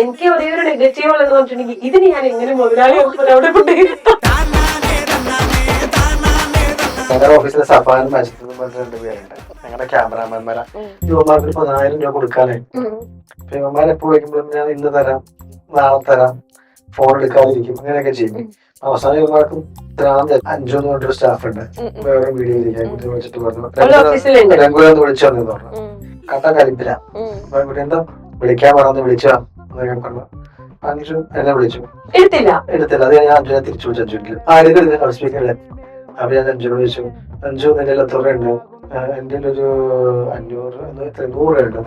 എനിക്ക് ഒരേ ഒരു നെഗറ്റീവ് ഉള്ളതെന്ന് പറഞ്ഞിട്ടുണ്ടെങ്കിൽ ഇതിന് ഞാൻ എങ്ങനെ മുതലാളി അവിടെ കൊണ്ടുപോയി ഞങ്ങളുടെ ഓഫീസിലെ സഫാനും മജിദ് എന്ന് പറഞ്ഞ 2 പേരുണ്ട്. ഞങ്ങളുടെ ക്യാമറാമാൻമാരാ. യുവമാർക്ക് 10,000 രൂപ കൊടുക്കാനേ. അപ്പൊ യുവമാർ എപ്പോൾ വിളിക്കുമ്പോഴും ഞാൻ ഇന്ന് തരാം, നാളെ തരാം, ഫോൺ എടുക്കാതിരിക്കും, അങ്ങനെയൊക്കെ ചെയ്യും. അവസാനം യുവമാർക്കും 5 എന്ന് പറഞ്ഞൊരു സ്റ്റാഫ് ഉണ്ട്. വേറെ വീഡിയോ വിളിച്ചിട്ട് പറഞ്ഞു രംഗുലെന്ന് വിളിച്ചു വന്നു പറഞ്ഞു. കട്ട കലിപ്പില്ല. അപ്പൊ ഇവിടെ എന്താ വിളിക്കാൻ പറഞ്ഞു, വിളിച്ചാ പറഞ്ഞു. അഞ്ചു എന്നെ വിളിച്ചു, എടുത്തില്ല. അത് ഞാൻ അഞ്ചുനെ തിരിച്ചു വിളിച്ചു. അഞ്ചുവിൽ ആരെങ്കിലും ലൗഡ് സ്പീക്കറിൽ. അപ്പൊ ഞാൻ അഞ്ചുനോട് ചോദിച്ചു, അഞ്ചു നിന്റെ എത്ര ഉണ്ട്? എന്റെ ഒരു 500 100 ഉണ്ട്.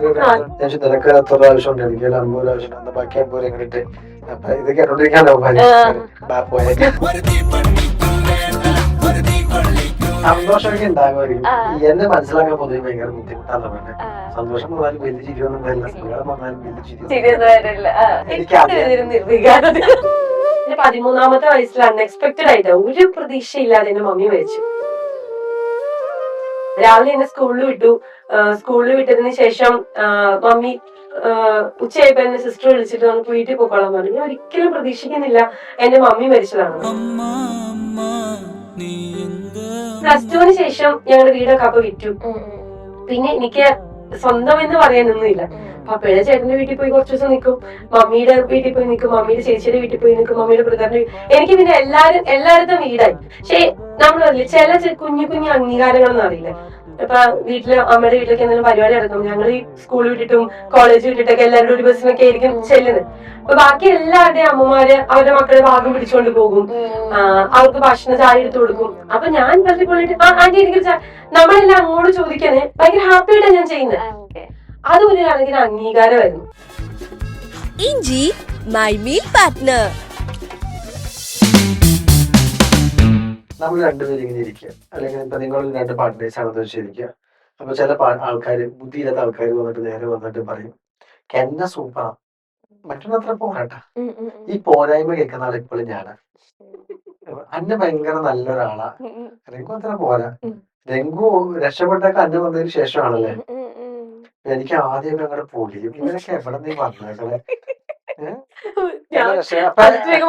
ഞാൻ നിനക്ക് എത്ര ആവശ്യം ഉണ്ട്? എനിക്ക് 50 ആവശ്യം ഉണ്ട്. ബാക്കി 50 എങ്ങനെയിട്ട്? അപ്പൊ ഇത് കേട്ടോണ്ടിരിക്കാനോ സന്തോഷമൊക്കെ ഉണ്ടാകുമായിരിക്കും. എന്നെ മനസ്സിലാക്കാൻ പൊതുവെ ഭയങ്കര ബുദ്ധിമുട്ടാണ് പറഞ്ഞത്. സന്തോഷം വന്നാലും വലിയ ചിരിയൊന്നും വരില്ല, സങ്കടം വന്നാലും വലിയ ചിരി. എനിക്ക് 13ാമത്തെ വയസ്സിൽ അൺഎക്സ്പെക്ടഡ് ആയിട്ട് ഒരു പ്രതീക്ഷയില്ലാതെ എന്റെ മമ്മി മരിച്ചു. രാവിലെ എന്നെ സ്കൂളിൽ വിട്ടു. സ്കൂളിൽ വിട്ടതിന് ശേഷം മമ്മി ഉച്ചയായപ്പോ എന്നെ സിസ്റ്റർ വിളിച്ചിട്ട് നമുക്ക് വീട്ടിൽ പോയിക്കോളാൻ പറഞ്ഞു. ഞാൻ ഒരിക്കലും പ്രതീക്ഷിക്കുന്നില്ല എന്റെ മമ്മി മരിച്ചതാണ്. +2 ശേഷം ഞങ്ങളുടെ വീടൊക്കെ അപ്പൊ വിറ്റു. പിന്നെ എനിക്ക് സ്വന്തം എന്ന് പറയാനൊന്നുമില്ല. പപ്പയുടെ ചേട്ടന്റെ വീട്ടിൽ പോയി കുറച്ച് ദിവസം നിൽക്കും, മമ്മിയുടെ വീട്ടിൽ പോയി നിൽക്കും, മമ്മിയുടെ ചേച്ചിയുടെ വീട്ടിൽ പോയി നിൽക്കും, മമ്മിയുടെ ബ്രദറിന്റെ. എനിക്ക് പിന്നെ എല്ലായിടത്തും വീടായി. പക്ഷെ നമ്മളറിയില്ല, ചില കുഞ്ഞു കുഞ്ഞു അംഗീകാരങ്ങളൊന്നും അറിയില്ല. ഇപ്പൊ വീട്ടില് അമ്മയുടെ വീട്ടിലൊക്കെ എന്തെങ്കിലും പരിപാടി നടക്കും, ഞങ്ങൾ ഈ സ്കൂൾ വിട്ടിട്ടും കോളേജ് വിട്ടിട്ടൊക്കെ എല്ലാവരും ഒരു ബസ്സിനൊക്കെ ആയിരിക്കും ചെല്ലുന്നത്. അപ്പൊ ബാക്കി എല്ലാവരുടെയും അമ്മമാര് അവരുടെ മക്കളെ ഭാഗം പിടിച്ചുകൊണ്ട് പോകും, അവർക്ക് ഭക്ഷണം ചായ എടുത്തു കൊടുക്കും. അപ്പൊ ഞാൻ വളരെ പോയിട്ട് ആന്റി എനിക്ക് നമ്മളെല്ലാം അങ്ങോട്ട് ചോദിക്കാന് ഭയങ്കര ഹാപ്പി ആയിട്ടാണ് ഞാൻ ചെയ്യുന്നത്. അതൊരു കണക്കിന് അംഗീകാരമായിരുന്നു. ഇഞ്ചി മൈ മീൽ പാർട്ട്ണർ. നമ്മൾ രണ്ടുപേരും ഇങ്ങനെ ഇരിക്കുക, അല്ലെങ്കിൽ ഇപ്പൊ നിങ്ങൾ 2 പാർട്ട്നേഴ്സ് ആണെന്ന് വെച്ചിരിക്കുക. അപ്പൊ ചില ആൾക്കാര്, ബുദ്ധിയില്ലാത്ത ആൾക്കാർ വന്നിട്ട് നേരെ വന്നിട്ട് പറയും, എന്നെ സൂപ്പറാ, മറ്റൊന്നത്ര പോരാട്ട. ഈ പോരായ്മ കേൾക്കുന്ന ആൾ ഇപ്പോഴും ഞാനാ. അന്നെ ഭയങ്കര നല്ലൊരാളാ, രംഗു അത്ര പോരാ. രംഗു രക്ഷപ്പെട്ടൊക്കെ അന്നെ വന്നതിന് ശേഷമാണല്ലേ. എനിക്ക് ആദ്യമൊക്കെ അങ്ങോട്ട് പൊളിയും, ഇവരൊക്കെ എവിടെ നീ വന്നേക്കളെ.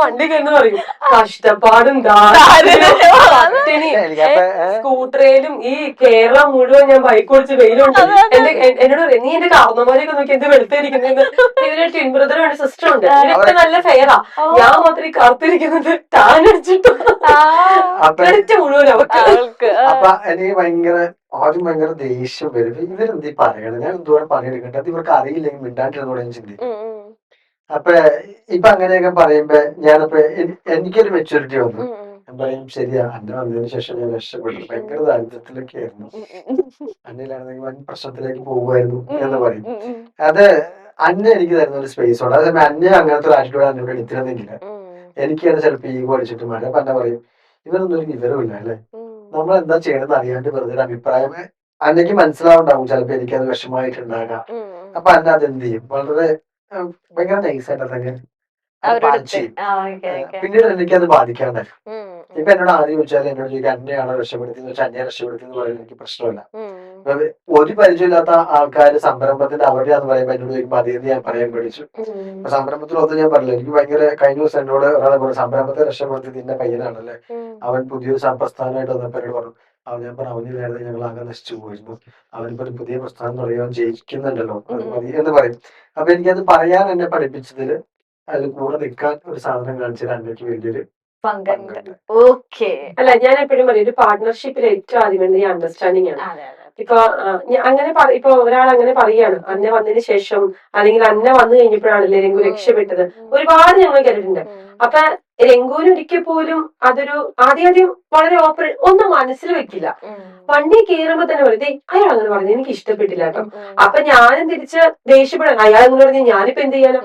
വണ്ടി കയറുന്ന പറയും കഷ്ടപ്പാടും സ്കൂട്ടറേലും ഈ കേരളം മുഴുവൻ ഞാൻ ബൈക്ക് ഓടിച്ച് വെയിലുണ്ട്. എന്നോട് പറയും, നീ എന്റെ കാരണന്മാരെയൊക്കെ നോക്കി എന്ത് വെളുത്തിരിക്കുന്നത്. ഇവര് ട്വിൻ ബ്രദറുണ്ട്, സിസ്റ്റർ ഉണ്ട്, ഇവരൊക്കെ നല്ല ഫെയറാ. ഞാൻ മാത്രം ഈ കറുത്തിരിക്കുന്നത് ടാനടിച്ചിട്ട് മുഴുവൻ അവർക്ക്. അപ്പൊ എനിക്ക് ആദ്യം ഭയങ്കര ദേഷ്യം വരും. ഇവരെന്തീ പറയണത്, ഞാൻ എന്തോരം പണിയെടുക്കട്ടെ, അത് ഇവർക്ക് അറിയില്ലെങ്കിൽ മിണ്ടാണ്ടിരുന്നോടെ ഞാൻ ചിന്തിക്കും. അപ്പൊ ഇപ്പൊ അങ്ങനെയൊക്കെ പറയുമ്പോ ഞാനിപ്പോ എനിക്കൊരു മെച്ചൂരിറ്റി വന്നു. ഞാൻ പറയും, ശരിയാ, അന്നെ വന്നതിന് ശേഷം ഞാൻ രക്ഷപ്പെട്ടു. ഭയങ്കര ദാരിദ്ര്യത്തിലൊക്കെ ആയിരുന്നു, അന്നയിലാണെങ്കിൽ വൻ പ്രശ്നത്തിലേക്ക് പോകുമായിരുന്നു എന്ന് പറയും. അത് അന്നെ എനിക്ക് തരുന്ന ഒരു സ്പേസോട്. അതേസമയം അന്നെ അങ്ങനത്തെ ഒരു ആറ്റിറ്റ്യൂഡ് എന്നോട് എടുത്തിരുന്നെങ്കില് എനിക്കാണ് ചിലപ്പോ ഈഗോ അടിച്ചിട്ട് മഴ പന്ന പറയും, ഇവരൊന്നും ഒരു വിവരമില്ല അല്ലെ, നമ്മൾ എന്താ ചെയ്യണമെന്ന് അറിയാണ്ട് വെറുതെ ഒരു അഭിപ്രായം അന്നേക്ക് മനസ്സിലാവുണ്ടാവും. ചിലപ്പോ എനിക്കത് വിഷമമായിട്ടുണ്ടാകാം. അപ്പൊ അന്ന അതെന്ത് ചെയ്യും, വളരെ ഭയങ്കര നൈസായിട്ട് അതങ്ങനെ പിന്നീട് എനിക്കത് ബാധിക്കാണ്ടായി. ഇപ്പൊ എന്നോട് ആദ്യം ചോദിച്ചാൽ എന്നോട് ചോദിക്കാൻ അന്നെയാണോ രക്ഷപ്പെടുത്തിയെന്ന് വെച്ചാൽ അന്നെ രക്ഷപ്പെടുത്തിയെന്ന് പറയുന്നത് എനിക്ക് പ്രശ്നമില്ല. ഒരു പരിചയമില്ലാത്ത ആൾക്കാര് സംരംഭത്തിന്റെ അവരുടെയാന്ന് പറയുമ്പോ എന്നോട് ചോദിക്കുമ്പോൾ അതേന്ന് ഞാൻ പറയാൻ പഠിച്ചു. അപ്പൊ സംരംഭത്തിലൊന്നും ഞാൻ പറഞ്ഞില്ല. എനിക്ക് ഭയങ്കര കഴിഞ്ഞ ദിവസം എന്നോട് ഒരാളെ പറഞ്ഞു, സംരംഭത്തെ രക്ഷപ്പെടുത്തി നിന്റെ പയ്യനാണല്ലേ, അവൻ പുതിയൊരു പ്രസ്ഥാനമായിട്ട് വന്നപ്പോ എന്നോട് പറഞ്ഞു. ഞാൻ പറഞ്ഞു, അവനില്ലാതെ ഞങ്ങൾ ആകെ നശിച്ചു പോയിരുന്നു, അവനിപ്പോ ഒരു പുതിയ പ്രസ്ഥാനം തുടങ്ങാൻ ജയിക്കുന്നുണ്ടല്ലോ, അത് മതി എന്ന് പറയും. അപ്പൊ എനിക്കത് പറയാൻ എന്നെ പഠിപ്പിച്ചതില് അതിൽ കൂടെ നിൽക്കാൻ ഒരു സാധനം കാണിച്ചത് അന്നേക്ക് വലിയൊരു പങ്കുണ്ട്. അല്ല, ഞാൻ എപ്പോഴും പറയും, ഒരു പാർട്ട്ണർഷിപ്പിൽ ഏറ്റവും ആദ്യം വേണ്ടത് ഈ അണ്ടർസ്റ്റാൻഡിങ് ആണ്. ഇപ്പൊ അങ്ങനെ ഇപ്പൊ ഒരാൾ അങ്ങനെ പറയാണ്, അന്ന വന്നതിന് ശേഷം അല്ലെങ്കിൽ അന്ന വന്നു കഴിഞ്ഞപ്പോഴാണല്ലേ രംഗു രക്ഷപ്പെട്ടത്. ഒരുപാട് ഞങ്ങൾ കേട്ടിട്ടുണ്ട്. അപ്പൊ രംഗുവിന് ഒരിക്കൽ പോലും അതൊരു ആദ്യം വളരെ ഒന്നും മനസ്സിൽ വെക്കില്ല. വണ്ടി കയറുമ്പോ തന്നെ പറയും, അയാൾ അങ്ങനെ പറഞ്ഞു, എനിക്ക് ഇഷ്ടപ്പെട്ടില്ല കേട്ടോ. അപ്പൊ ഞാനും തിരിച്ച് ദേഷ്യപ്പെടാൻ, അയാൾ എന്ന് പറഞ്ഞ് ഞാനിപ്പോ എന്ത് ചെയ്യാനോ.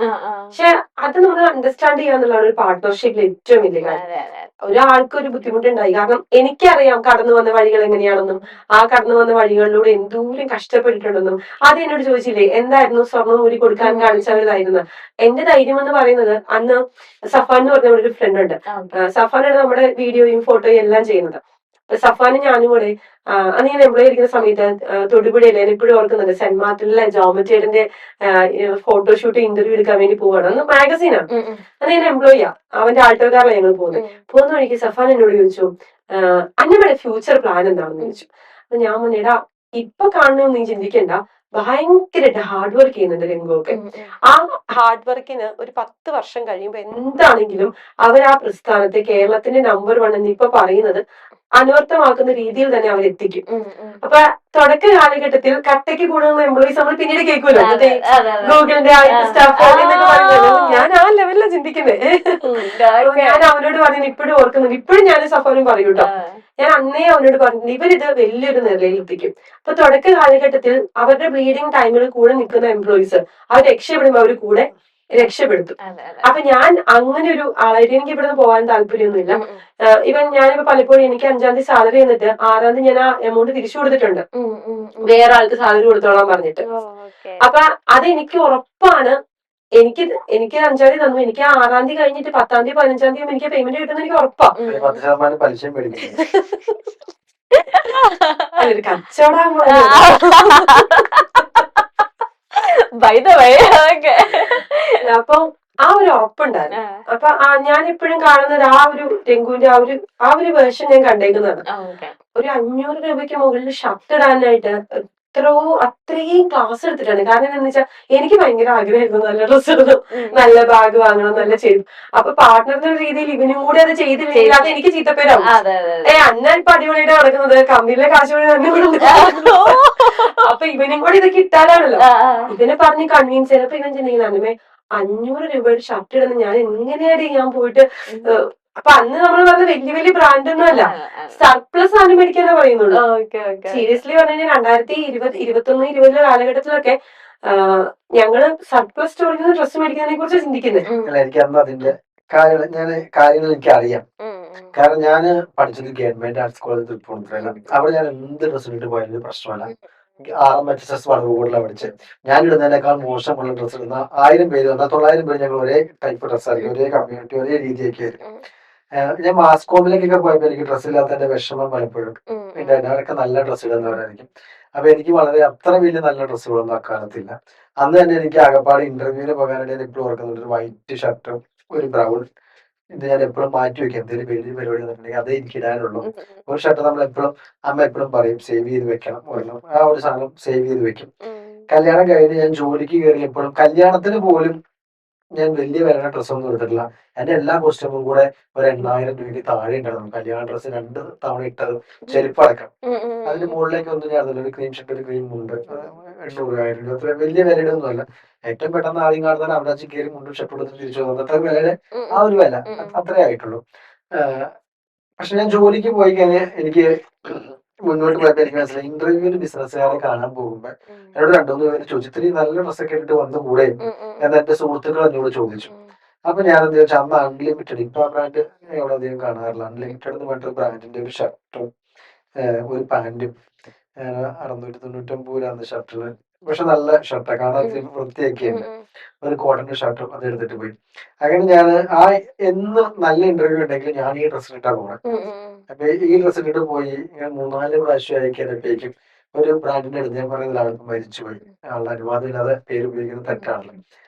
പക്ഷെ അത് നമ്മൾ അണ്ടർസ്റ്റാൻഡ് ചെയ്യാന്നുള്ളതാണ് ഒരു പാർട്ട്ണർഷിപ്പിൽ ഏറ്റവും വലിയ കാര്യം. ഒരാൾക്ക് ഒരു ബുദ്ധിമുട്ടുണ്ടായി, കാരണം എനിക്കറിയാം കടന്നു വന്ന വഴികൾ എങ്ങനെയാണെന്നും ആ കടന്നു വന്ന വഴികളിലൂടെ എന്തോരം കഷ്ടപ്പെട്ടിട്ടുണ്ടെന്നും. അത് എന്നോട് ചോദിച്ചില്ലേ, എന്തായിരുന്നു സ്വർണ്ണം ഊരി കൊടുക്കാൻ കാണിച്ചവരായിരുന്നു. എന്റെ ധൈര്യം എന്ന് പറയുന്നത്, അന്ന് സഫാൻ എന്ന് പറഞ്ഞ ഒരു ഫ്രണ്ട് ഉണ്ട്, സഫാനാണ് നമ്മുടെ വീഡിയോയും ഫോട്ടോയും എല്ലാം ചെയ്യുന്നത്. സഫാനും ഞാനും കൂടെ അന്ന് ഞാൻ എംപ്ലോയി ഇരിക്കുന്ന സമയത്ത് തൊടുപുഴയിലെ ഞാൻ ഇപ്പോഴും ഓർക്കുന്നുണ്ട്, സെന്റ് മാർട്ടിനിലെ ജോമറ്റേറിന്റെ ഫോട്ടോഷൂട്ട് ഇന്റർവ്യൂ എടുക്കാൻ വേണ്ടി പോവാണ്. അന്ന് മാഗസീനാണ്. അന്ന് ഞാൻ എംപ്ലോയിയാ. അവന്റെ ആൾട്ടോക്കാറിലാണ് ഞങ്ങൾ പോകുന്ന വഴിക്ക് സഫാൻ എന്നോട് ചോദിച്ചു, അന്നയുടെ ഫ്യൂച്ചർ പ്ലാൻ എന്താണെന്ന് ചോദിച്ചു. അപ്പൊ ഞാൻ പറഞ്ഞിടാ, ഇപ്പൊ കാണണമെന്ന് നീ ചിന്തിക്കണ്ട, ഭയങ്കരമായിട്ട് ഹാർഡ് വർക്ക് ചെയ്യുന്നുണ്ട് രംഗമൊക്കെ. ആ ഹാർഡ് വർക്കിന് ഒരു 10 വർഷം കഴിയുമ്പോ എന്താണെങ്കിലും അവർ ആ പ്രസ്ഥാനത്തെ കേരളത്തിന്റെ നമ്പർ 1 എന്ന് ഇപ്പൊ പറയുന്നത് അനർത്ഥമാക്കുന്ന രീതിയിൽ തന്നെ അവരെത്തിക്കും. അപ്പൊ തുടക്ക കാലഘട്ടത്തിൽ കട്ടയ്ക്ക് കൂടുന്ന എംപ്ലോയീസ് നമ്മൾ പിന്നീട് കേൾക്കുമല്ലോ, ഗൂഗിളിന്റെ സ്റ്റാഫ് എന്നൊക്കെ പറയുന്നത്. ഞാൻ ആ ലെവലിലാണ് ചിന്തിക്കുന്നത്. ഞാൻ അവനോട് പറഞ്ഞു, ഇപ്പോഴും ഓർക്കുന്നുണ്ട്, ഇപ്പോഴും ഞാൻ സഫാനും പറയൂ കേട്ടോ, ഞാൻ അന്നേ അവനോട് പറഞ്ഞിട്ടുണ്ട്, ഇവരിത് വലിയൊരു നിലയിൽ എത്തിക്കും. അപ്പൊ തുടക്ക കാലഘട്ടത്തിൽ അവരുടെ ബ്ലീഡിങ് ടൈമിൽ കൂടെ നിൽക്കുന്ന എംപ്ലോയീസ് അവർ രക്ഷപ്പെടുമ്പോ അവർ കൂടെ രക്ഷപ്പെടുത്തും. അപ്പൊ ഞാൻ അങ്ങനെ ഒരു ആളായിട്ട് എനിക്ക് ഇവിടുന്ന് പോകാൻ താല്പര്യമൊന്നുമില്ല. ഇവൻ ഞാനിപ്പോ പലപ്പോഴും എനിക്ക് 5-ാം തീയതി സാലറി എന്നിട്ട് 6-ാം തീയതി ഞാൻ ആ എമൗണ്ട് തിരിച്ചു കൊടുത്തിട്ടുണ്ട്, വേറെ ആൾക്ക് സാലറി കൊടുത്തോളാൻ പറഞ്ഞിട്ട്. അപ്പൊ അതെനിക്ക് ഉറപ്പാണ്. എനിക്ക് 5-ാം തീയതി തന്നു, എനിക്ക് 6-ാം തീയതി കഴിഞ്ഞിട്ട് 10-ാം തീയതി 15-ാം തീയതി എനിക്ക് പേയ്മെന്റ് കിട്ടുന്ന എനിക്ക് ഉറപ്പാ. 10% പലിശയും മേടിക്കും. അതൊരു കച്ചവടം. അപ്പൊ ആ ഒരു ഉറപ്പുണ്ടായിരുന്നു. അപ്പൊ ഞാൻ എപ്പോഴും കാണുന്നത് ആ ഒരു രംഗുവിന്റെ ആ ഒരു വേർഷൻ ഞാൻ കണ്ടേക്കുന്നതാണ്. ഒരു 500 രൂപയ്ക്ക് മുകളിൽ ഷർട്ട് ഇടാനായിട്ട് അത്രയും ക്ലാസ് എടുത്തിട്ടാണ്. കാരണം എന്താണെന്ന് വെച്ചാൽ എനിക്ക് ഭയങ്കര ആഗ്രഹമായിരുന്നു നല്ല ഡ്രസ്സ് ഇടണം, നല്ല ബാഗ് വാങ്ങണം, നല്ല ചെയ്തു. അപ്പൊ പാർട്ട്ണറിന്റെ രീതിയിൽ ഇവനും കൂടെ അത് ചെയ്തില്ലെങ്കിൽ അത് എനിക്ക് ചീത്തപ്പേരാവും. അന്ന ഇപ്പൊ അടിപൊളിയായിട്ട് നടക്കുന്നത്, കമ്പനിയിലെ കാശ് വഴി തന്നെ കൂടെ. അപ്പൊ ഇവനും കൂടെ ഇതൊക്കെ ഇട്ടാലാണല്ലോ. ഇവനെ പറഞ്ഞ് കൺവീൻസ് ചെയ്തപ്പോ ഇവൻ ചിന്തിക്കുന്ന, അന്നമേ 500 രൂപയുടെ ഷർട്ട് ഇടുന്ന ഞാൻ എങ്ങനെയാണ് ഞാൻ പോയിട്ട്. അപ്പൊ അന്ന് നമ്മൾ പറഞ്ഞ വലിയ വലിയ ബ്രാൻഡ് ഒന്നും അല്ല, സർപ്ലസ് സാധനം മേടിക്കാനേ പറയുന്നുള്ളൂ. സീരിയസ്ലി പറഞ്ഞു കഴിഞ്ഞാൽ 2021-20 കാലഘട്ടത്തിലൊക്കെ ഞങ്ങള് സർപ്ലസ് സ്റ്റോറിൽ നിന്ന് ഡ്രസ്സ് മേടിക്കുന്നതിനെ കുറിച്ച് ചിന്തിക്കുന്നത്. എനിക്ക് അന്ന് അതിന്റെ കാര്യങ്ങൾ എനിക്ക് അറിയാം. കാരണം ഞാൻ പഠിച്ചത് ഗവൺമെന്റ് ആർട്സ് കോളേജ് തൃപ്പൂണിത്തുറയിലാണ്. അവിടെ ഞാൻ എന്ത് ഡ്രസ്സ് ഇട്ട് പോയാലും പ്രശ്നമല്ല. RMHS വളരെ കൂടുതലാണ് പഠിച്ചത്. ഞാൻ ഇടുന്നതിനേക്കാൾ മോശമുള്ള ഡ്രസ്സ് ഇടുന്ന 1000 പേര് വന്നാൽ 900 പേര് ഞങ്ങൾ ഒരേ ടൈപ്പ് ഡ്രസ്സായിരിക്കും, ഒരേ കമ്മ്യൂണിറ്റി, ഒരേ രീതിയൊക്കെ ആയിരിക്കും. ഞാൻ മാസ്കോമിലേക്കൊക്കെ പോയപ്പോൾ എനിക്ക് ഡ്രസ്സ് ഇല്ലാത്തതിന്റെ വിഷമം പലപ്പോഴും അവരൊക്കെ നല്ല ഡ്രസ്സ് ഇടുന്നവരായിരിക്കും. അപ്പൊ എനിക്ക് അത്ര വലിയ നല്ല ഡ്രസ്സുകളൊന്നും അക്കാലത്തില്ല. അന്ന് തന്നെ എനിക്ക് ആകപ്പാട് ഇന്റർവ്യൂവിന് പോകാനായിട്ട് ഞാൻ എപ്പോഴും ഓർക്കുന്നുണ്ട്, ഒരു വൈറ്റ് ഷർട്ടും ഒരു ബ്രൗൺ. ഇത് ഞാൻ എപ്പോഴും മാറ്റി വെക്കാം, എന്തെങ്കിലും വലിയ പരിപാടി വന്നിട്ടുണ്ടെങ്കിൽ അതേ എനിക്ക് ഇടാനുള്ളൂ. ഒരു ഷർട്ട് അമ്മ എപ്പോഴും പറയും സേവ് ചെയ്ത് വെക്കണം, ഒരെണ്ണം ആ ഒരു സാധനം സേവ് ചെയ്ത് വെക്കും. കല്യാണം കഴിഞ്ഞ് ഞാൻ ജോലിക്ക് കയറിയപ്പോഴും കല്യാണത്തിന് പോലും ഞാൻ വലിയ വില ഡ്രസ്സൊന്നും എടുത്തിട്ടില്ല. എന്റെ എല്ലാ കോസ്റ്റ്യൂമും കൂടെ ഒരു 8000 രൂപയ്ക്ക് താഴെ ഉണ്ടായിരുന്നു. കല്യാണ ഡ്രസ്സ് 2 തവണ ഇട്ടത്, ചെരുപ്പടക്കം. അതിന് മുകളിലേക്ക് ഒന്നും ഞാൻ ഒരു ക്രീം ഷർട്ട്, ഒരു ക്രീം മുണ്ട്, 800-1000 രൂപ. അത്ര വലിയ വിലയുടെ ഒന്നും അല്ല. ഏറ്റവും പെട്ടെന്ന് ആദ്യം കാണുന്ന അവരാജ് കയറി മുണ്ടും ഷർട്ട് എടുത്ത് തിരിച്ചു വന്നത് അത്ര വിലയുടെ ആ ഒരു വില അത്രേ ആയിട്ടുള്ളൂ. പക്ഷെ ഞാൻ ജോലിക്ക് പോയി കഴിഞ്ഞാൽ എനിക്ക് മുന്നോട്ട് പോയപ്പോ എനിക്ക് മനസ്സിലായി, ഇന്റർവ്യൂവിന് ബിസിനസ്സുകാരെ കാണാൻ പോകുമ്പോ എന്നോട് 2-3 പേര് ചോദിച്ചു, ഇത്രയും നല്ല ഡ്രസ്സൊക്കെ ഇട്ടിട്ട് വന്നു കൂടെ എന്ന് എന്റെ സുഹൃത്തുക്കൾ എന്നോട് ചോദിച്ചു. അപ്പൊ ഞാൻ എന്താ വെച്ചാൽ അന്ന് അൺലിമിറ്റഡ്, ഇപ്പൊ ആ ബ്രാൻഡ് എവിടെ അധികം കാണാറില്ല, അൺലിമിറ്റഡ് എന്ന് പറഞ്ഞിട്ട് ബ്രാൻഡിന്റെ ഒരു ഷർട്ടും ഒരു പാന്റും 699 ഷർട്ടിന്. പക്ഷെ നല്ല ഷർട്ടാണ്, കാണാൻ വൃത്തിയൊക്കെയുണ്ട്. ഒരു കോട്ടന്റെ ഷർട്ടും അത് എടുത്തിട്ട് പോയി. അങ്ങനെ ഞാൻ എന്ന് നല്ല ഇന്റർവ്യൂ ഉണ്ടെങ്കിൽ ഞാൻ ഈ ഡ്രസ്സ് ഇട്ടാ പോകണം. അപ്പൊ ഈ ഡ്രസ്സ് ഇട്ടിട്ട് പോയി ഞാൻ 3-4 പ്രാവശ്യം അയക്കാനപ്പോഴേക്കും ഒരു ബ്രാൻഡിന്റെ അടുത്ത് ഞാൻ പറയുന്നത് ആൾക്ക് മരിച്ചുപോയി, ആളുടെ അനുവാദം ഇല്ലാതെ പേര് ഉപയോഗിക്കുന്നത് തെറ്റാണല്ലോ.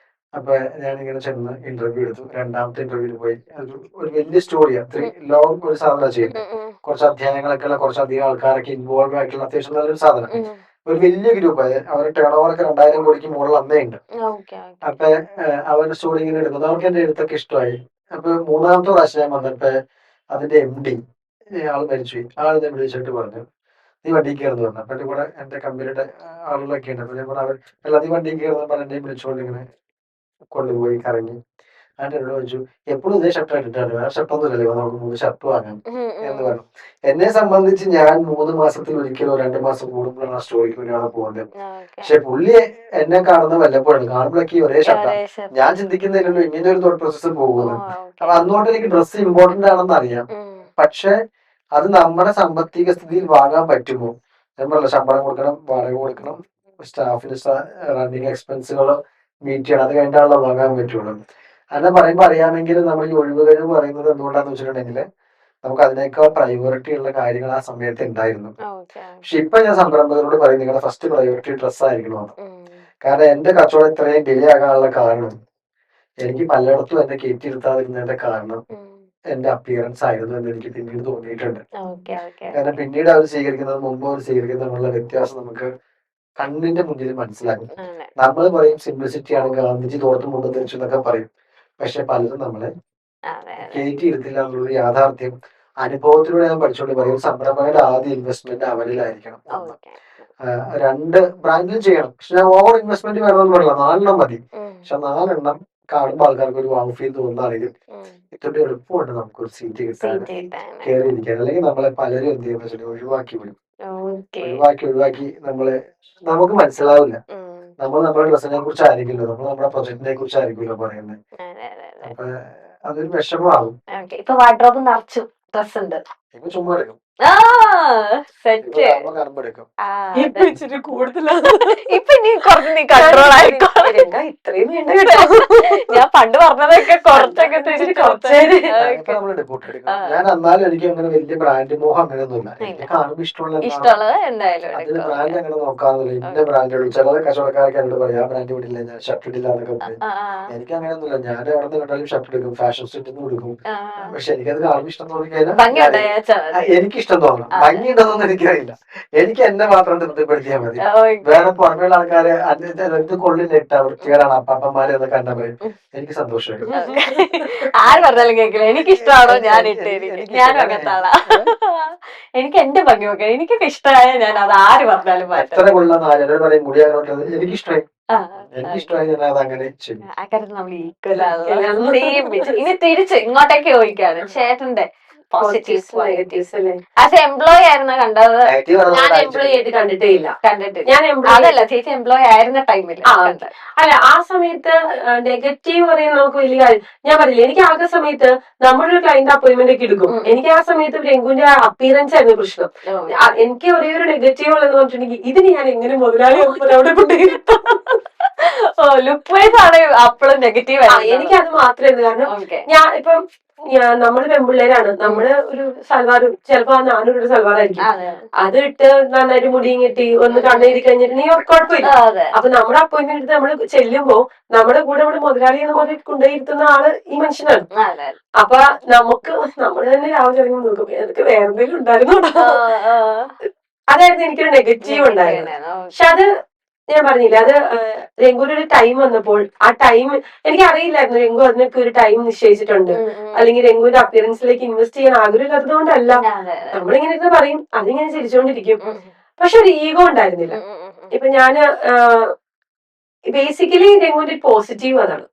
അപ്പൊ ഞാനിങ്ങനെ ചെന്ന് ഇന്റർവ്യൂ എടുത്തു. 2ാമത്തെ ഇന്റർവ്യൂവിൽ പോയി. ഒരു വലിയ സ്റ്റോറിയാണ്, 3 ലോങ് ഒരു സാധനം ചെയ്യുന്നത്. കുറച്ച് അധ്യായങ്ങളൊക്കെ ഉള്ള, കുറച്ചധികം ആൾക്കാരൊക്കെ ഇൻവോൾവ് ആയിട്ടുള്ള അത്യാവശ്യം നല്ലൊരു സാധനം. ഒരു വലിയ ഗ്രൂപ്പ്. അവരുടെ ടേൺ ഓവറൊക്കെ 2000 കോടിക്ക് മുകളിൽ അന്നേ ഉണ്ട്. അപ്പൊ അവരുടെ സ്റ്റോറി ഇങ്ങനെ എടുക്കുന്നത് അവർക്ക് എന്റെ എഴുത്തൊക്കെ ഇഷ്ടമായി. അപ്പൊ 3ാമത്തെ പ്രാവശ്യം ഞാൻ വന്നപ്പോ അതിന്റെ MD ആള് മരിച്ചുപോയി. ആളിനെ വിളിച്ചിട്ട് പറഞ്ഞു, നീ വണ്ടി കയറുന്നു പറഞ്ഞു. അപ്പൊ കൂടെ എന്റെ കമ്പനിയുടെ ആളുകളൊക്കെ ഉണ്ട്. അപ്പൊ ഞാൻ പറഞ്ഞു, നീ വണ്ടി കയറുന്ന പറഞ്ഞ എന്നെ വിളിച്ചുകൊണ്ട് ഇങ്ങനെ കൊണ്ടുപോയി കറങ്ങി. അതിന്റെ എന്നോട് ചോദിച്ചു, എപ്പോഴും ഇതേ ഷർട്ട് ഇട്ടിട്ടാണ്, വേറെ ഷർട്ടൊന്നും ഇല്ലല്ലോ, നമുക്ക് 3 ഷർട്ട് വാങ്ങാം എന്ന് പറഞ്ഞു. എന്നെ സംബന്ധിച്ച് ഞാൻ 3 മാസത്തിൽ ഒരിക്കലോ 2 മാസം കൂടുമ്പോഴാണ് ആ സ്റ്റോറിക്ക് വേണ്ടിയാണ് പോകുന്നത്. പക്ഷെ പുള്ളി എന്നെ കാണുന്ന വല്ലപ്പോഴും കാണുമ്പോഴൊക്കെ ഒരേ ഷർട്ടാണ്. ഞാൻ ചിന്തിക്കുന്നില്ലല്ലോ ഇങ്ങനെ ഒരു തോട്ട് പ്രോസസ് പോകുന്നത്. അപ്പൊ അന്നുകൊണ്ട് എനിക്ക് ഡ്രസ്സ് ഇമ്പോർട്ടന്റ് ആണെന്ന് അറിയാം. പക്ഷെ അത് നമ്മുടെ സാമ്പത്തിക സ്ഥിതിയിൽ വാങ്ങാൻ പറ്റുമോ? ഞാൻ പറഞ്ഞ ശമ്പളം കൊടുക്കണം, വാടക കൊടുക്കണം, സ്റ്റാഫിന് റണ്ണിങ് എക്സ്പെൻസുകൾ മീറ്റ് ചെയ്യണം, അത് കഴിഞ്ഞാണല്ലോ വാങ്ങാൻ പറ്റുള്ളൂ. അങ്ങനെ പറയുമ്പോൾ അറിയാമെങ്കിൽ നമ്മൾ ഈ ഒഴിവുകഴിവ് പറയുന്നത് എന്തുകൊണ്ടാന്ന് വെച്ചിട്ടുണ്ടെങ്കിൽ നമുക്ക് അതിനേക്കാൾ പ്രയോറിറ്റി ഉള്ള കാര്യങ്ങൾ ആ സമയത്ത് ഉണ്ടായിരുന്നു. പക്ഷെ ഇപ്പൊ ഞാൻ സംരംഭകരോട് പറയും നിങ്ങളുടെ ഫസ്റ്റ് പ്രയോറിറ്റി ഡ്രസ്സ് ആയിരിക്കണമെന്ന്. കാരണം എന്റെ കച്ചവടം ഇത്രയും ഡിലേ ആകാനുള്ള കാരണം എനിക്ക് പലയിടത്തും എന്നെ കയറ്റിയിരുത്താതിരുന്നതിന്റെ കാരണം എന്റെ അപ്പിയറൻസ് ആയിരുന്നു എന്ന് എനിക്ക് പിന്നീട് തോന്നിയിട്ടുണ്ട്. കാരണം പിന്നീട് അവർ സ്വീകരിക്കുന്നത് മുമ്പ് അവർ സ്വീകരിക്കുന്നതിനുള്ള വ്യത്യാസം നമുക്ക് കണ്ണിന്റെ മുന്നിൽ മനസ്സിലാക്കും. നമ്മൾ പറയും സിംപ്ലിസിറ്റി ആണ്, ഗാന്ധിജി തോർത്തും മുണ്ട് ധരിച്ചു എന്നൊക്കെ പറയും. പക്ഷെ പലരും നമ്മളെ കയറ്റിയിരുത്തില്ല എന്നുള്ള യാഥാർത്ഥ്യം അനുഭവത്തിലൂടെ ഞാൻ പഠിച്ചുകൊണ്ട് പറയും. സംരംഭകരുടെ ആദ്യ ഇൻവെസ്റ്റ്മെന്റ് അവരിലായിരിക്കണം. രണ്ട് ബ്രാൻഡിലും ചെയ്യണം. പക്ഷെ ഞാൻ ഓവർ ഇൻവെസ്റ്റ്മെന്റ് വേണമെന്ന് പറയില്ല, 4 മതി. പക്ഷെ 4 കാണുമ്പോൾ ആൾക്കാർക്ക് ഒരു വാവ് ഫീൽ തോന്നുകയാണെങ്കിൽ ഇത്ര എളുപ്പമുണ്ട് നമുക്കൊരു സീറ്റ് കിട്ടാൻ, കയറിയിരിക്കാൻ. അല്ലെങ്കിൽ നമ്മളെ പലരും എന്ത് ചെയ്യുന്ന വെച്ചാൽ ഒഴിവാക്കി വിടും. ഒഴിവാക്കി നമുക്ക് മനസ്സിലാവില്ല. നമ്മൾ നമ്മുടെ ഡ്രസ്സിനെ കുറിച്ചായിരിക്കില്ലോ, നമ്മൾ നമ്മുടെ പ്രൊജക്ടിനെ കുറിച്ചായിരിക്കില്ലോ പറയുന്നത്. അപ്പൊ അതൊരു വിഷമമാകും. ഇപ്പൊ വാർഡ്രോബ് നിറച്ചു ഡ്രസ് ഉണ്ട്. ഇപ്പൊ ചുമ്മാ എടുക്കും, കറമ്പെടുക്കും. ഇപ്പൊ ഇച്ചിരി കൂടുതലാണ്. ഇപ്പൊ ഇനി കുറച്ച് നീ കൺട്രോൾ ആയിക്കോ. ഇത്രയും വേണ്ട. ഞാൻ പണ്ട് പറഞ്ഞതൊക്കെ കുറച്ചൊക്കെ ഇപ്പൊ നമ്മള് ഡെപ്പോട്ട് എടുക്കും. ഞാൻ എന്നാലും എനിക്ക് അങ്ങനെ വലിയ ബ്രാൻഡ് മോഹം അങ്ങനെയൊന്നുമില്ല. എനിക്ക് കാണുമ്പോൾ ഇഷ്ടമുള്ളത് എന്തായാലും അതിന് ബ്രാൻഡ് അങ്ങനെ നോക്കാറില്ല. ഇന്ന ബ്രാൻഡുകൾ ചില കച്ചവടക്കാർക്ക് എന്നോട് പറയും ആ ബ്രാൻഡ് വിടില്ല, ഞാൻ ഷർട്ട് ഇടില്ല എന്നൊക്കെ പറയും. എനിക്ക് അങ്ങനെയൊന്നുമില്ല. ഞാൻ എവിടെ നിന്ന് കണ്ടാലും ഷർട്ട് എടുക്കും, ഫാഷൻ സ്ട്രീറ്റിൽ നിന്ന് കൊടുക്കും. പക്ഷെ എനിക്കത് കാണുമ്പോൾ ഇഷ്ടം തോന്നി കഴിഞ്ഞാൽ എനിക്കിഷ്ടം തോന്നണം. ഭംഗിയുണ്ടെന്നൊന്നും എനിക്കറിയില്ല. എനിക്ക് എന്നെ മാത്രം തൃപ്തിപ്പെടുത്തിയാൽ മതി. വേറെ പുറമേയുള്ള ആൾക്കാരെ ഇത് കൊള്ളില്ല, ഇട്ട വൃത്തികേടാണ് അപ്പാപ്പന്മാരെ എന്ന് കണ്ടാൽ പറയും, എനിക്ക് സന്തോഷമായിരുന്നു. ആര് പറഞ്ഞാലും കേൾക്കില്ല. എനിക്ക് ഇഷ്ടമാണോ ഞാൻ ഞാനും അങ്ങനത്താളാ. എനിക്ക് എന്റെ ഭംഗി നോക്കാൻ എനിക്കൊക്കെ ഇഷ്ടമായ ഞാൻ അത് ആര് പറഞ്ഞാലും എത്ര കൊള്ളാന്ന് ആരും പറയും. മുടി അങ്ങോട്ടത് എനിക്കിഷ്ടമായി, എനിക്കിഷ്ടമായി, ഞാൻ അത് അങ്ങനെ ചെയ്യും. ആ കാര്യത്തിൽ നമ്മൾ ഈക്വൽ. ഇനി തിരിച്ച് ഇങ്ങോട്ടേക്ക് ചോദിക്കാണ് ചേട്ടന്റെ ആസ് എംപ്ലോയി ആയിരുന്ന കണ്ടത്? ഞാൻ എംപ്ലോയി ആയിട്ട് കണ്ടിട്ടേ ഇല്ല. ഞാൻ അതല്ല ചേച്ചി എംപ്ലോയി ആയിരുന്ന ടൈമിൽ അല്ല, ആ സമയത്ത് നെഗറ്റീവ് പറയാൻ നമുക്ക് വലിയ കാര്യം ഞാൻ പറയില്ല. എനിക്ക് ആകെ സമയത്ത് നമ്മളൊരു ക്ലയന്റ് അപ്പോയിന്റ്മെന്റ് ഒക്കെ എടുക്കും. എനിക്ക് ആ സമയത്ത് രംഗുവിന്റെ അപ്പിയറൻസ് ആയിരുന്നു പ്രശ്നം. എനിക്ക് ഒരേ ഒരു നെഗറ്റീവ് ഉള്ളതെന്ന് പറഞ്ഞിട്ടുണ്ടെങ്കിൽ ഇതിന് ഞാൻ എങ്ങനെ മുതലാളി അവിടെ കൊണ്ടുപോയിരുത്താം. ലുക്ക് വൈസ് ആണ് അപ്പോഴും നെഗറ്റീവ്. എനിക്ക് അത് മാത്രമായിരുന്നു. കാരണം ഞാൻ ഇപ്പം നമ്മള് പെൺപിള്ളേരാണ്. നമ്മള് ഒരു സൽവാർ, ചിലപ്പോ 400 രൂപ സൽവാറായിരിക്കും, അത് ഇട്ട് നന്നായിട്ട് മുടിയും കെട്ടി ഒന്ന് കണ്ണെഴുതി കഴിഞ്ഞിട്ടുണ്ടെങ്കിൽ കുഴപ്പമില്ല. അപ്പൊ നമ്മുടെ അപ്പോയിന്റ്മെന്റ് എടുത്ത് നമ്മള് ചെല്ലുമ്പോ നമ്മുടെ കൂടെ ഇവിടെ മുതലാളി എന്ന് പറഞ്ഞ് കൊണ്ടുപോയിരുത്തുന്ന ആള് ഈ മനുഷ്യനാണ്. അപ്പൊ നമ്മള് തന്നെ രാവിലെ ഇറങ്ങി നോക്കും എനിക്ക് വേറെ എന്തെങ്കിലും ഉണ്ടായിരുന്നു. അതായിരുന്നു എനിക്കൊരു നെഗറ്റീവ് ഉണ്ടായിരുന്നത്. പക്ഷെ അത് ഞാൻ പറഞ്ഞില്ല, അത് രംഗുവിനൊരു ടൈം വന്നപ്പോൾ ആ ടൈം എനിക്ക് അറിയില്ലായിരുന്നു. രംഗു അതിനൊക്കെ ഒരു ടൈം നിശ്ചയിച്ചിട്ടുണ്ട്, അല്ലെങ്കിൽ രംഗുവിന്റെ അപ്പിയറൻസിലേക്ക് ഇൻവെസ്റ്റ് ചെയ്യാൻ ആഗ്രഹമില്ലാത്തത് കൊണ്ടല്ല. നമ്മളിങ്ങനെ ഇരുന്ന് പറയും, അതിങ്ങനെ ചിരിച്ചുകൊണ്ടിരിക്കും. പക്ഷെ ഒരു ഈഗോ ഉണ്ടായിരുന്നില്ല. ഇപ്പൊ ഞാന് ബേസിക്കലി രംഗുവിന്റെ പോസിറ്റീവ് അതാണ്,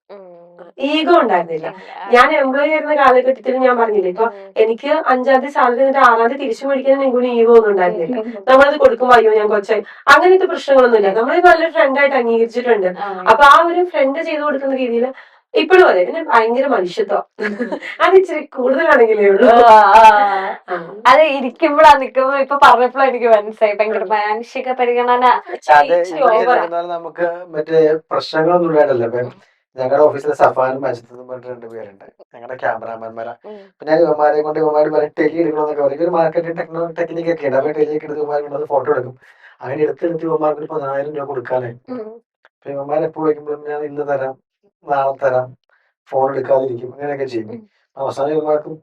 ഈഗോ ഉണ്ടായിരുന്നില്ല. ഞാൻ എംപ്ലോയി ആയിരുന്ന കാലഘട്ടത്തിൽ ഞാൻ പറഞ്ഞില്ലേ, ഇപ്പൊ എനിക്ക് 5ാം തീയതി സാലറി എന്നിട്ട് 6ാം തീയതി തിരിച്ചു മേടിക്കാൻ രംഗുവിന് ഈഗോ ഒന്നും ഉണ്ടായിരുന്നില്ല. നമ്മളത് കൊടുക്കുമ്പോ അയ്യോ ഞാൻ കൊച്ചായി അങ്ങനത്തെ പ്രശ്നങ്ങളൊന്നുമില്ല. നമ്മളത് നല്ലൊരു ഫ്രണ്ടായിട്ട് അംഗീകരിച്ചിട്ടുണ്ട്. അപ്പൊ ആ ഒരു ഫ്രണ്ട് ചെയ്തു കൊടുക്കുന്ന രീതിയിൽ ഇപ്പോഴും അതെ. പിന്നെ ഭയങ്കര മനുഷ്യത്വം അത് ഇച്ചിരി കൂടുതലാണെങ്കിലേ ഉള്ളൂ. അത് ഇരിക്കുമ്പോഴാ നിക്കുമ്പോ ഇപ്പൊ പറഞ്ഞപ്പോഴും എനിക്ക് മനസ്സിലായി ഭയങ്കര മാനുഷിക പരിഗണന. നമുക്ക് മറ്റേ പ്രശ്നങ്ങളൊന്നും ഉണ്ടായിട്ടല്ലേ. ഞങ്ങളുടെ ഓഫീസിലെ സഫാനും മജിദും പറഞ്ഞിട്ട് 2 പേരുണ്ട്, ഞങ്ങളുടെ ക്യാമറാമാൻമാരാ. അപ്പൊ ഞാൻ ഇവന്മാരെ കൊണ്ട് പറയും ടെലി എടുക്കണമെന്നൊക്കെ പറയും. ഒരു മാർക്കറ്റിംഗ് ടെക്നിക്ക് ഒക്കെ ഉണ്ട്. അപ്പൊ ടെലിയൊക്കെ എടുത്ത് ഇവന്മാരെ കൊണ്ട് ഫോട്ടോ എടുക്കും. അങ്ങനെ എടുത്തെടുത്ത് ഇവന്മാർക്ക് 10,000 രൂപ കൊടുക്കാനായി. അപ്പൊ ഇവന്മാരെ എപ്പോഴും വിളിക്കുമ്പോഴും ഞാൻ ഇന്ന് തരാം, നാളെ തരാം, ഫോൺ എടുക്കാതിരിക്കും, അങ്ങനെയൊക്കെ ചെയ്യും. അവസാനം ഇവന്മാർക്കും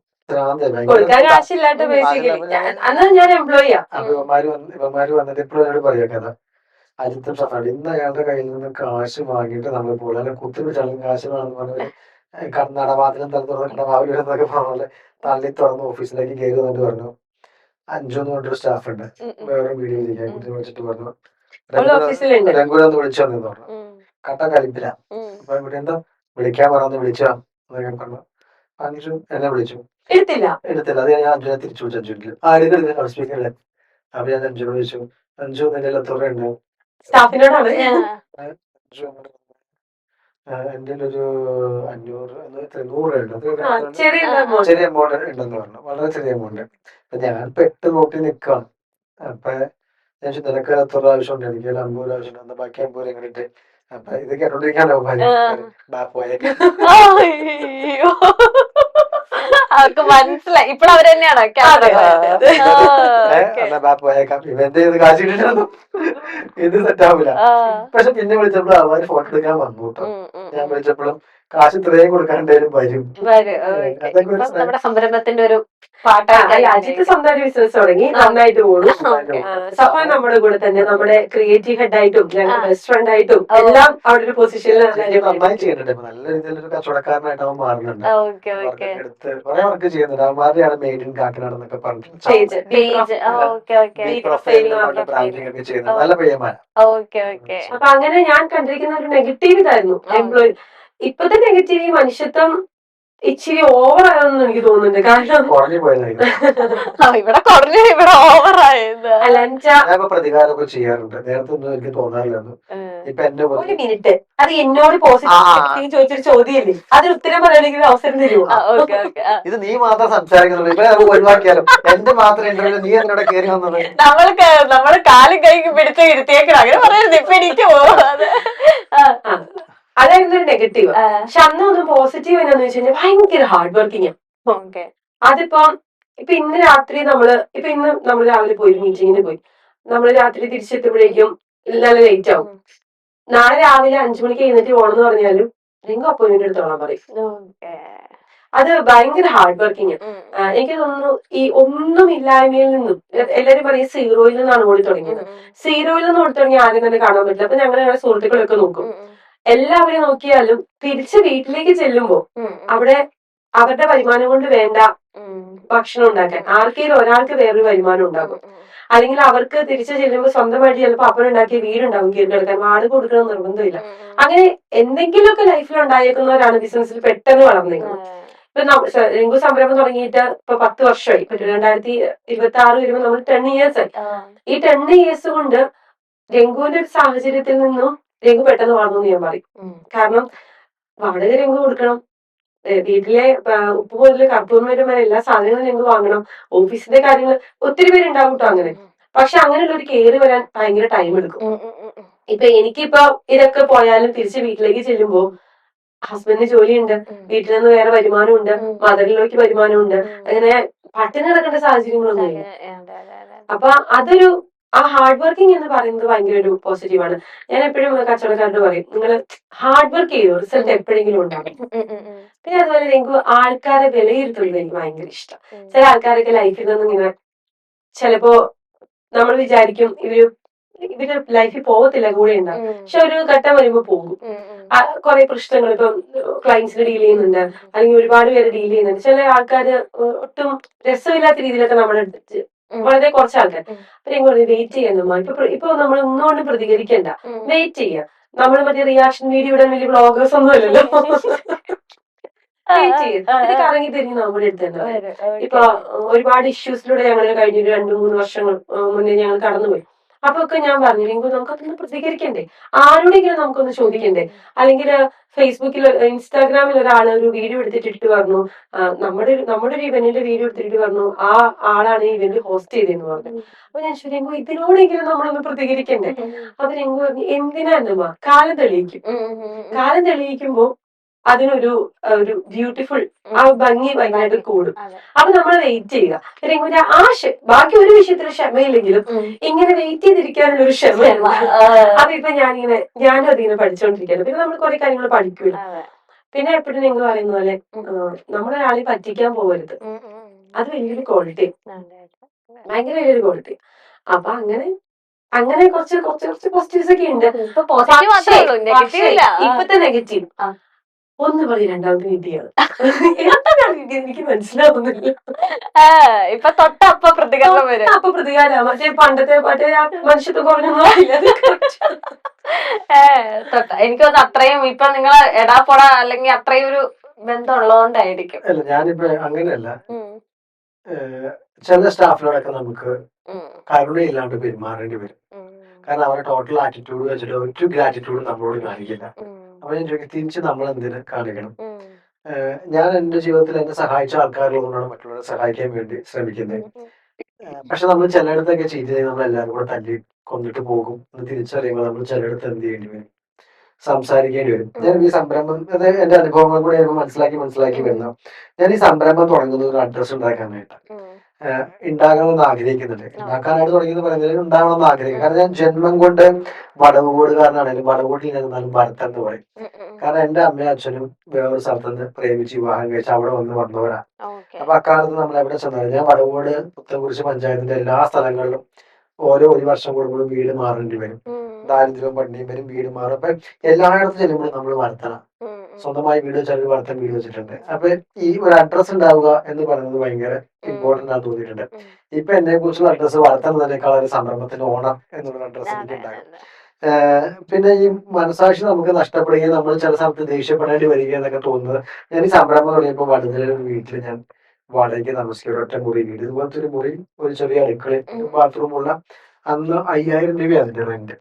ഇവന്മാര് വന്നിട്ട് എപ്പോഴും എന്നോട് പറയാ കഥ, അജിത്തും സഫാണ് ഇന്ന് അയാളുടെ കയ്യിൽ നിന്ന് കാശ് വാങ്ങിയിട്ട് നമ്മൾ പോലെ അല്ലെ കുത്തിപ്പിടിച്ചാലും കാശ് വേണമെന്ന് പറഞ്ഞാൽ നടവാതിലും കടവാവിലെന്നൊക്കെ പറഞ്ഞ തള്ളി തുറന്ന് ഓഫീസിലേക്ക് കയറി വന്നിട്ട് പറഞ്ഞു, അഞ്ചു എന്ന് പറഞ്ഞൊരു സ്റ്റാഫ് ഉണ്ട്, വേറെ വീഡിയോ ഇരിക്കാൻ കുത്തി വിളിച്ചിട്ട് പറഞ്ഞു രംഗുലൊന്ന് വിളിച്ചു വന്നു പറഞ്ഞു. കട്ട കലിപ്പില്ല. അപ്പൊ ഇവിടെ എന്താ വിളിക്കാൻ പറഞ്ഞ് വിളിച്ചാ എന്നൊക്കെ പറഞ്ഞു. അഞ്ചു എന്നെ വിളിച്ചു, എടുത്തില്ല. അത് ഞാൻ അഞ്ചുനെ തിരിച്ചു വിളിച്ചു. അഞ്ചുവിൽ ആരെങ്കിലും ലൗഡ് സ്പീക്കറിലെ. അപ്പൊ ഞാൻ അഞ്ചുനോട് ചോദിച്ചു, അഞ്ചു നിന്റെ എത്ര സ്റ്റാഫിനോടാണ് എന്റെ ഒരു 500 100 ചെറിയ എമൗണ്ട് ഉണ്ടെന്ന് പറഞ്ഞു, വളരെ ചെറിയ എമൗണ്ട്. അപ്പൊ ഞാൻ പെട്ട് നോക്കി നിൽക്കാം. അപ്പൊ ഞാൻ നിനക്ക് എത്ര ആവശ്യമുണ്ട്, എനിക്ക് 50 ആവശ്യമുണ്ട്, ബാക്കി 50 എങ്ങനെയിട്ട്. അപ്പൊ ഇത് കേട്ടോണ്ടിരിക്കാനോ പോയേക്കാം. അവർക്ക് മനസ്സിലായി. ഇപ്പോൾ അവർ തന്നെയാണോ പോയേക്കാം ഇവന്റെ ഇത് കാശിട്ടൊന്നും ഇത് സെറ്റാവില്ല. പക്ഷെ പിന്നെ വിളിച്ചപ്പോൾ അവര് ഫോട്ടോ എടുക്കാൻ വന്നു കേട്ടോ. ഞാൻ വിളിച്ചപ്പോഴും കാശ് ഇത്രയും കൊടുക്കാണ്ടായാലും വരും. നമ്മുടെ സംരംഭത്തിന്റെ ഒരു അജിത്ത് സ്വന്തമായിട്ട് ബിസിനസ് തുടങ്ങി, നന്നായിട്ട് ഓടും. സഫാൻ നമ്മുടെ കൂടെ തന്നെ നമ്മുടെ ക്രിയേറ്റീവ് ഹെഡ് ആയിട്ടും ഞങ്ങളുടെ ബെസ്റ്റ് ഫ്രണ്ട് ആയിട്ടും എല്ലാം അവിടെ ഒരു പൊസിഷനിൽ നന്നായി ചെയ്യുന്നുണ്ട്. നല്ല രീതിയിലൊരു കച്ചവടക്കാരനായിട്ട് അവൻ മാറുന്നുണ്ട്. എടുത്ത് കുറെ വർക്ക് ചെയ്യുന്നുണ്ട്. അവന്മാരുടെയാണ് മെയ്ഡ് ഇൻ കാക്കനാട് എന്നൊക്കെ പറഞ്ഞിട്ട് ബ്രാൻഡിങ് ഒക്കെ ചെയ്യുന്നത് നല്ല പയ്യന്മാരാണ്. അപ്പൊ അങ്ങനെ ഞാൻ കണ്ടിരിക്കുന്ന ഒരു നെഗറ്റീവ് ഇതായിരുന്നു എംപ്ലോയി. ഇപ്പത്തെ നെഗറ്റീവ് മനുഷ്യത്വം ഇച്ചിരി ഓവറായെന്ന് എനിക്ക് തോന്നുന്നുണ്ട്. കാരണം കുറഞ്ഞു പോയതായിരുന്നു. ഇവിടെ കുറഞ്ഞു, ഇവിടെ ഓവറായത്. ഞാൻ പ്രതികാരമൊക്കെ ചെയ്യാറുണ്ട്. നേരത്തെ ഒന്നും എനിക്ക് തോന്നാറില്ലെന്ന്. ഇപ്പൊ എന്റെ ഒരു മിനിറ്റ്, അത് എന്നോട് പോസിറ്റീവ് ചോദിച്ചൊരു ചോദ്യമല്ലേ, അതിന് ഉത്തരം പറയണമെങ്കിൽ അവസരം തരുമോ? ഇത് നീ മാത്രം സംസാരിക്കുന്നുള്ളൂ. ഇവരെ നമുക്ക് ഒഴിവാക്കിയാലോ? എന്റെ മാത്രം ഇന്റർവ്യൂ നീ എന്നോട് കയറി വന്നത്. നമ്മള് കാലും കൈക്ക് പിടിച്ച് ഇരുത്തിയേക്കണം, അങ്ങനെ പറയരുത്. ഇപ്പൊ എനിക്ക് അതായിരുന്നു ഒരു നെഗറ്റീവ്. പക്ഷെ അന്ന് ഒന്ന് പോസിറ്റീവ് എന്നാന്ന് വെച്ച് കഴിഞ്ഞാൽ ഭയങ്കര ഹാർഡ് വർക്കിംഗ്. അതിപ്പോ ഇന്ന് രാത്രി ഇന്ന് നമ്മൾ രാവിലെ പോയി മീറ്റിങ്ങിന് പോയി, നമ്മള് രാത്രി തിരിച്ചെത്തുമ്പോഴേക്കും നല്ല ലേറ്റ് ആവും. നാളെ രാവിലെ 5 മണിക്ക് എഴുന്നേറ്റ് പോകണമെന്ന് പറഞ്ഞാലും നിങ്ങൾ അപ്പോയിന്റ്മെന്റ് എടുത്തോളാൻ പറയും. അത് ഭയങ്കര ഹാർഡ് വർക്കിംഗ്. എനിക്ക് തോന്നുന്നു ഈ ഒന്നുമില്ലായ്മയിൽ നിന്നും എല്ലാരും പറയും സീറോയിൽ നിന്നാണ് ഓടി തുടങ്ങിയത്. സീറോയിൽ നിന്ന് ഓടി തുടങ്ങി ആദ്യം തന്നെ കാണാൻ പറ്റില്ല. അപ്പൊ ഞങ്ങൾ ഞങ്ങളുടെ സുഹൃത്തുക്കളൊക്കെ നോക്കും. എല്ലാവരെയും നോക്കിയാലും തിരിച്ച് വീട്ടിലേക്ക് ചെല്ലുമ്പോ അവിടെ അവരുടെ വരുമാനം കൊണ്ട് വേണ്ട ഭക്ഷണം ഉണ്ടാക്കാൻ ആർക്കെങ്കിലും ഒരാൾക്ക് വേറൊരു വരുമാനം ഉണ്ടാകും. അല്ലെങ്കിൽ അവർക്ക് തിരിച്ചു ചെല്ലുമ്പോൾ സ്വന്തമായിട്ട് ചിലപ്പോൾ അപ്പനുണ്ടാക്കിയ വീടുണ്ടാവും കീറി കിടക്കാൻ, വാടക കൊടുക്കണം നിർബന്ധമില്ല. അങ്ങനെ എന്തെങ്കിലുമൊക്കെ ലൈഫിൽ ഉണ്ടായേക്കുന്നവരാണ് ബിസിനസ്സിൽ പെട്ടെന്ന് വളർന്നിരിക്കുന്നത്. ഇപ്പൊ രംഗു സംരംഭം തുടങ്ങിയിട്ട് ഇപ്പൊ 10 വർഷമായി. ഇപ്പൊ 2026 വരുമ്പോൾ നമ്മൾ 10 years ആയി. ഈ 10 years കൊണ്ട് രംഗുവിന്റെ ഒരു സാഹചര്യത്തിൽ നിന്നും രംഗു പെട്ടെന്ന് വളർന്നു ഞാൻ പറയും. കാരണം വാടക രംഗു കൊടുക്കണം, വീട്ടിലെ ഉപ്പ് മുതൽ കർപ്പൂരം വരെ എല്ലാ സാധനങ്ങളും രംഗു വാങ്ങണം, ഓഫീസിന്റെ കാര്യങ്ങൾ ഒത്തിരി പേരുണ്ടാവും കേട്ടോ അങ്ങനെ. പക്ഷെ അങ്ങനെയുള്ള ഒരു കെയർ വരാൻ ഭയങ്കര ടൈം എടുക്കും. ഇപ്പൊ എനിക്കിപ്പോ ഇതൊക്കെ പോയാലും തിരിച്ച് വീട്ടിലേക്ക് ചെല്ലുമ്പോ ഹസ്ബൻഡിന് ജോലിയുണ്ട്, വീട്ടിൽ നിന്ന് വേറെ വരുമാനമുണ്ട്, മദറിലേക്ക് വരുമാനമുണ്ട്, അങ്ങനെ പട്ടിണി കിടക്കേണ്ട സാഹചര്യങ്ങളൊന്നുമില്ല. അപ്പൊ അതൊരു ആ ഹാർഡ് വർക്കിംഗ് എന്ന് പറയുന്നത് ഭയങ്കര ഒരു പോസിറ്റീവാണ്. ഞാൻ എപ്പോഴും കച്ചവടക്കാരോട് പറയും, നിങ്ങൾ ഹാർഡ് വർക്ക് ചെയ്യോ, റിസൾട്ട് എപ്പോഴെങ്കിലും ഉണ്ടാകും. പിന്നെ അതുപോലെ എനിക്ക് ആൾക്കാരെ വിലയിരുത്തുന്നത് എനിക്ക് ഭയങ്കര ഇഷ്ടം. ചില ആൾക്കാരൊക്കെ ലൈഫിൽ നിന്ന് ഇങ്ങനെ ചിലപ്പോ നമ്മൾ വിചാരിക്കും ഇവര് ലൈഫിൽ പോകത്തില്ല, കൂടെ ഉണ്ടാവും. പക്ഷെ ഒരു ഘട്ടം വരുമ്പോ പോകും. കുറെ പ്രശ്നങ്ങൾ ഇപ്പം ക്ലയൻസിനെ ഡീൽ ചെയ്യുന്നുണ്ട്, അല്ലെങ്കിൽ ഒരുപാട് പേര് ഡീൽ ചെയ്യുന്നുണ്ട്. ചില ആൾക്കാര് ഒട്ടും രസമില്ലാത്ത രീതിയിലൊക്കെ നമ്മുടെ അടുത്ത് വളരെ കുറച്ച് ആൾക്കാർ. അപ്പൊ ഞങ്ങൾ വെയിറ്റ് ചെയ്യാൻ ഇപ്പൊ നമ്മൾ ഒന്നുകൊണ്ട് പ്രതികരിക്കണ്ട, വെയിറ്റ് ചെയ്യാം. നമ്മൾ മറ്റേ റിയാക്ഷൻ വീഡിയോ ഇടാൻ വലിയ ബ്ലോഗേഴ്സ് ഒന്നും അല്ലല്ലോ. വെയിറ്റ് ചെയ്യും, ഇത് കറങ്ങി തിരിഞ്ഞ് നമ്മുടെ അടുത്ത് തന്നെ. ഇപ്പൊ ഒരുപാട് ഇഷ്യൂസിലൂടെ ഞങ്ങൾ കഴിഞ്ഞ 2-3 വർഷങ്ങൾ മുന്നേ ഞങ്ങൾ കടന്നുപോയി. അപ്പൊ ഒക്കെ ഞാൻ പറഞ്ഞു, രംഗു നമുക്കൊന്ന് പ്രതികരിക്കണ്ടേ, ആരോടെങ്കിലും നമുക്കൊന്ന് ചോദിക്കണ്ടേ. അല്ലെങ്കിൽ ഫേസ്ബുക്കിൽ ഇൻസ്റ്റാഗ്രാമിൽ ഒരാൾ ഒരു വീഡിയോ എടുത്തിട്ട് പറഞ്ഞു, നമ്മുടെ ഒരു ഇവന്റിന്റെ വീഡിയോ എടുത്തിട്ട് പറഞ്ഞു ആ ആളാണ് ഈ ഇവന്റ് ഹോസ്റ്റ് ചെയ്തതെന്ന് പറഞ്ഞു. അപ്പൊ ഞാൻ രംഗു ഇതിനോടെങ്കിലും നമ്മളൊന്ന് പ്രതികരിക്കണ്ടേ. അപ്പൊ രംഗു പറഞ്ഞു, എന്തിനാ എന്നമ്മ, കാലം തെളിയിക്കുമ്പോ അതിനൊരു ബ്യൂട്ടിഫുൾ ആ ഭംഗി ഭയങ്കരമായിട്ട് കൂടും. അപ്പൊ നമ്മൾ വെയിറ്റ് ചെയ്യുക. രംഗുവിന്റെ ബാക്കി ഒരു വിഷയത്തിൽ ക്ഷമയില്ലെങ്കിലും ഇങ്ങനെ വെയിറ്റ് ചെയ്തിരിക്കാനുള്ള ഒരു ക്ഷമ. അപ്പൊ ഇപ്പൊ ഞാനും അതിങ്ങനെ പഠിച്ചുകൊണ്ടിരിക്കുകയാണ്. പിന്നെ നമ്മൾ കുറെ കാര്യങ്ങൾ പഠിക്കൂല. പിന്നെ എപ്പോഴും നിങ്ങൾ പറയുന്ന പോലെ നമ്മളൊരാളെ പറ്റിക്കാൻ പോകരുത്. അത് വലിയൊരു ക്വാളിറ്റി, ഭയങ്കര വലിയൊരു ക്വാളിറ്റി. അപ്പൊ അങ്ങനെ കുറച്ച് പോസിറ്റീവ്സ് ഒക്കെ ഉണ്ട്. ഇപ്പത്തെ നെഗറ്റീവ് ഒന്ന് പറയും, രണ്ടാമത്തെ കിട്ടിയാണ് എനിക്ക് മനസ്സിലാവുന്നില്ല. ഇപ്പൊ തൊട്ടപ്പ പ്രതികരണം വരും. അപ്പൊ പ്രതികാരം മറ്റേ പണ്ടത്തെ മനുഷ്യത്വം കുറഞ്ഞൊന്നും എനിക്ക് തോന്നുന്നു അത്രയും ഇപ്പൊ നിങ്ങൾ എടാപ്പൊട അല്ലെങ്കിൽ അത്രയും ഒരു ബന്ധം ഉള്ളതുകൊണ്ടായിരിക്കും. അല്ല ഞാനിപ്പോ അങ്ങനെയല്ല, ചില സ്റ്റാഫിനോടൊക്കെ നമുക്ക് കരുണയില്ലാണ്ട് പെരുമാറേണ്ടി വരും. കാരണം അവരുടെ ടോട്ടൽ ആറ്റിറ്റ്യൂഡ് വെച്ചിട്ട് ഒരു ഗ്രാറ്റിറ്റ്യൂഡ് നമ്മളോട് കാണിക്കില്ല. അപ്പൊ ഞാൻ ചോദിക്കും, തിരിച്ച് നമ്മൾ എന്തിന് കാണിക്കണം? ഞാൻ എന്റെ ജീവിതത്തിൽ എന്നെ സഹായിച്ച ആൾക്കാരുള്ളതുകൊണ്ടാണ് മറ്റുള്ളവരെ സഹായിക്കാൻ വേണ്ടി ശ്രമിക്കുന്നത്. പക്ഷെ നമ്മൾ ചിലയിടത്തൊക്കെ ചെയ്ത് കഴിഞ്ഞാൽ നമ്മൾ എല്ലാവരും കൂടെ തല്ലി കൊന്നിട്ട് പോകും എന്ന് തിരിച്ചറിയുമ്പോൾ നമ്മൾ ചിലയിടത്ത് എന്ത് ചെയ്യേണ്ടി വരും? സംസാരിക്കേണ്ടി വരും. ഞാൻ ഈ സംരംഭം എന്റെ അനുഭവങ്ങൾ കൂടെ ഞാൻ മനസ്സിലാക്കി വരുന്ന ഞാൻ ഈ സംരംഭം തുടങ്ങുന്നത് ഒരു അഡ്രസ് ഉണ്ടാക്കാനായിട്ട് ഉണ്ടാകണമെന്ന് ആഗ്രഹിക്കുന്നുണ്ട്. ഉണ്ടാക്കാനായിട്ട് തുടങ്ങിയെന്ന് പറയുന്നത് ഉണ്ടാകണമെന്ന് ആഗ്രഹിക്കും. കാരണം ഞാൻ ജന്മം കൊണ്ട് വടവുകോടുകാരനാണെങ്കിലും വടവുകോട്ടിൽ നിന്നാലും ഭരതൻ എന്ന് പറയും. കാരണം എന്റെ അമ്മയും അച്ഛനും വേറൊരു സ്ഥലത്ത് നിന്ന് പ്രേമിച്ച് വിവാഹം കഴിച്ച് അവിടെ വന്നവരാ. അപ്പൊ അക്കാലത്ത് നമ്മൾ എവിടെ ചെന്നാലും ഞാൻ വടവുകോട് പുത്തൻകുരിശ് പഞ്ചായത്തിന്റെ എല്ലാ സ്ഥലങ്ങളിലും ഓരോ ഒരു വർഷം കൂടുമ്പോഴും വീട് മാറേണ്ടി വരും. ദാരിദ്ര്യവും പട്ടിണിയും വരും, വീട് മാറും. അപ്പൊ എല്ലായിടത്തും ചെല്ലുമ്പോഴും നമ്മൾ വർത്തണം. സ്വന്തമായി വീട് വെച്ചാൽ വർത്തൻ വീട് വെച്ചിട്ടുണ്ട്. അപ്പൊ ഈ ഒരു അഡ്രസ് ഉണ്ടാവുക എന്ന് പറയുന്നത് ഭയങ്കര ഇമ്പോർട്ടന്റ് ആണെന്ന് തോന്നിയിട്ടുണ്ട്. ഇപ്പൊ എന്നെ കുറിച്ചുള്ള അഡ്രസ് വളർത്തുന്നതിനേക്കാൾ ഒരു സംരംഭത്തിന് ഓണം എന്നുള്ള അഡ്രസ് എനിക്ക് ഉണ്ടാകും. പിന്നെ ഈ മനസാക്ഷി നമുക്ക് നഷ്ടപ്പെടുകയും നമ്മൾ ചില സമയത്ത് ദേഷ്യപ്പെടേണ്ടി വരികയും എന്നൊക്കെ തോന്നുന്നത് ഞാൻ ഈ സംരംഭം തുടങ്ങിയപ്പോൾ വടുതലൊരു വീട്ടിൽ ഞാൻ വാടകയ്ക്ക് താമസിക്കുക. ഒറ്റ മുറി വീട്, ഇതുപോലത്തെ ഒരു മുറി, ഒരു ചെറിയ അടുക്കളയും ബാത്റൂമുള്ള അന്ന് 5000 രൂപ അതിന്റെ റെന്റ്.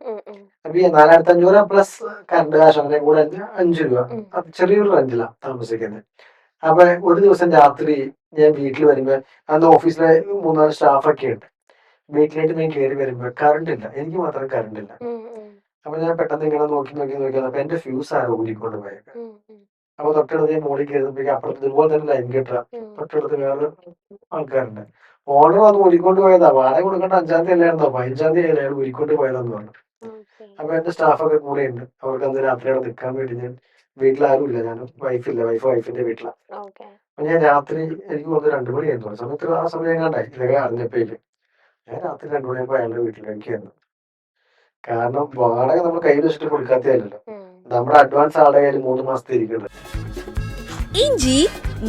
അപ്പൊ ഈ 4500 പ്ലസ് കറണ്ട് കാശ് അങ്ങനെ കൂടെ 5 രൂപ. അത് ചെറിയൊരു റെന്റിലാണ് താമസിക്കുന്നത്. അപ്പൊ ഒരു ദിവസം രാത്രി ഞാൻ വീട്ടിൽ വരുമ്പോ അന്ന് ഓഫീസിലെ 3-4 സ്റ്റാഫൊക്കെ ഉണ്ട്. വീട്ടിലേക്ക് ഞാൻ കയറി വരുമ്പോ കറണ്ട് ഇല്ല, എനിക്ക് മാത്രം കറണ്ട് ഇല്ല. അപ്പൊ ഞാൻ പെട്ടെന്ന് ഇങ്ങനെ നോക്കി അപ്പൊ എന്റെ ഫ്യൂസ് ആരോ ഊരിക്കൊണ്ട് പോയത്. അപ്പൊ തൊട്ടടുത്ത് ഞാൻ മോളിൽ കയറുമ്പോഴേക്കും അപ്പുറത്ത് ഇതുപോലെ തന്നെ ലൈൻ കെട്ടുക, തൊട്ടടുത്ത് വേറെ ആൾക്കാരുണ്ട്. ഓർഡർ വന്ന് ഊരിക്കൊണ്ട് പോയതാ, വാടക കൊടുക്കേണ്ട 5-ാം തീയതി അല്ലായിരുന്നോ, 15-ാം തീയതി അയാൾ ഊരിക്കൊണ്ട് പോയതാന്ന് പറഞ്ഞു. അപ്പൊ എന്റെ സ്റ്റാഫൊക്കെ കൂടെ ഉണ്ട്. അവർക്ക് അന്ന് രാത്രി അവിടെ നിൽക്കാൻ വേണ്ടി ഞാൻ വീട്ടിലാരും ഇല്ല, ഞാൻ വൈഫില്ല, വൈഫിന്റെ വീട്ടിലാണ്. അപ്പൊ ഞാൻ രാത്രി എനിക്ക് തോന്നുന്നു 2 മണിയായിരുന്നു സമയത്ത്, ആ സമയം കണ്ടായി ഇതൊക്കെ അറിഞ്ഞപ്പോഴേക്കും ഞാൻ രാത്രി 2 മണിയായപ്പോ അയാളുടെ വീട്ടിലേക്ക് ആയിരുന്നു. കാരണം വാടക നമ്മൾ കയ്യിൽ വെച്ചിട്ട് കൊടുക്കാത്തതല്ലോ, നമ്മുടെ അഡ്വാൻസ് ആളുടെ കയ്യിൽ 3 മാസത്തെ ഇരിക്കുന്നത്. ഇഞ്ചി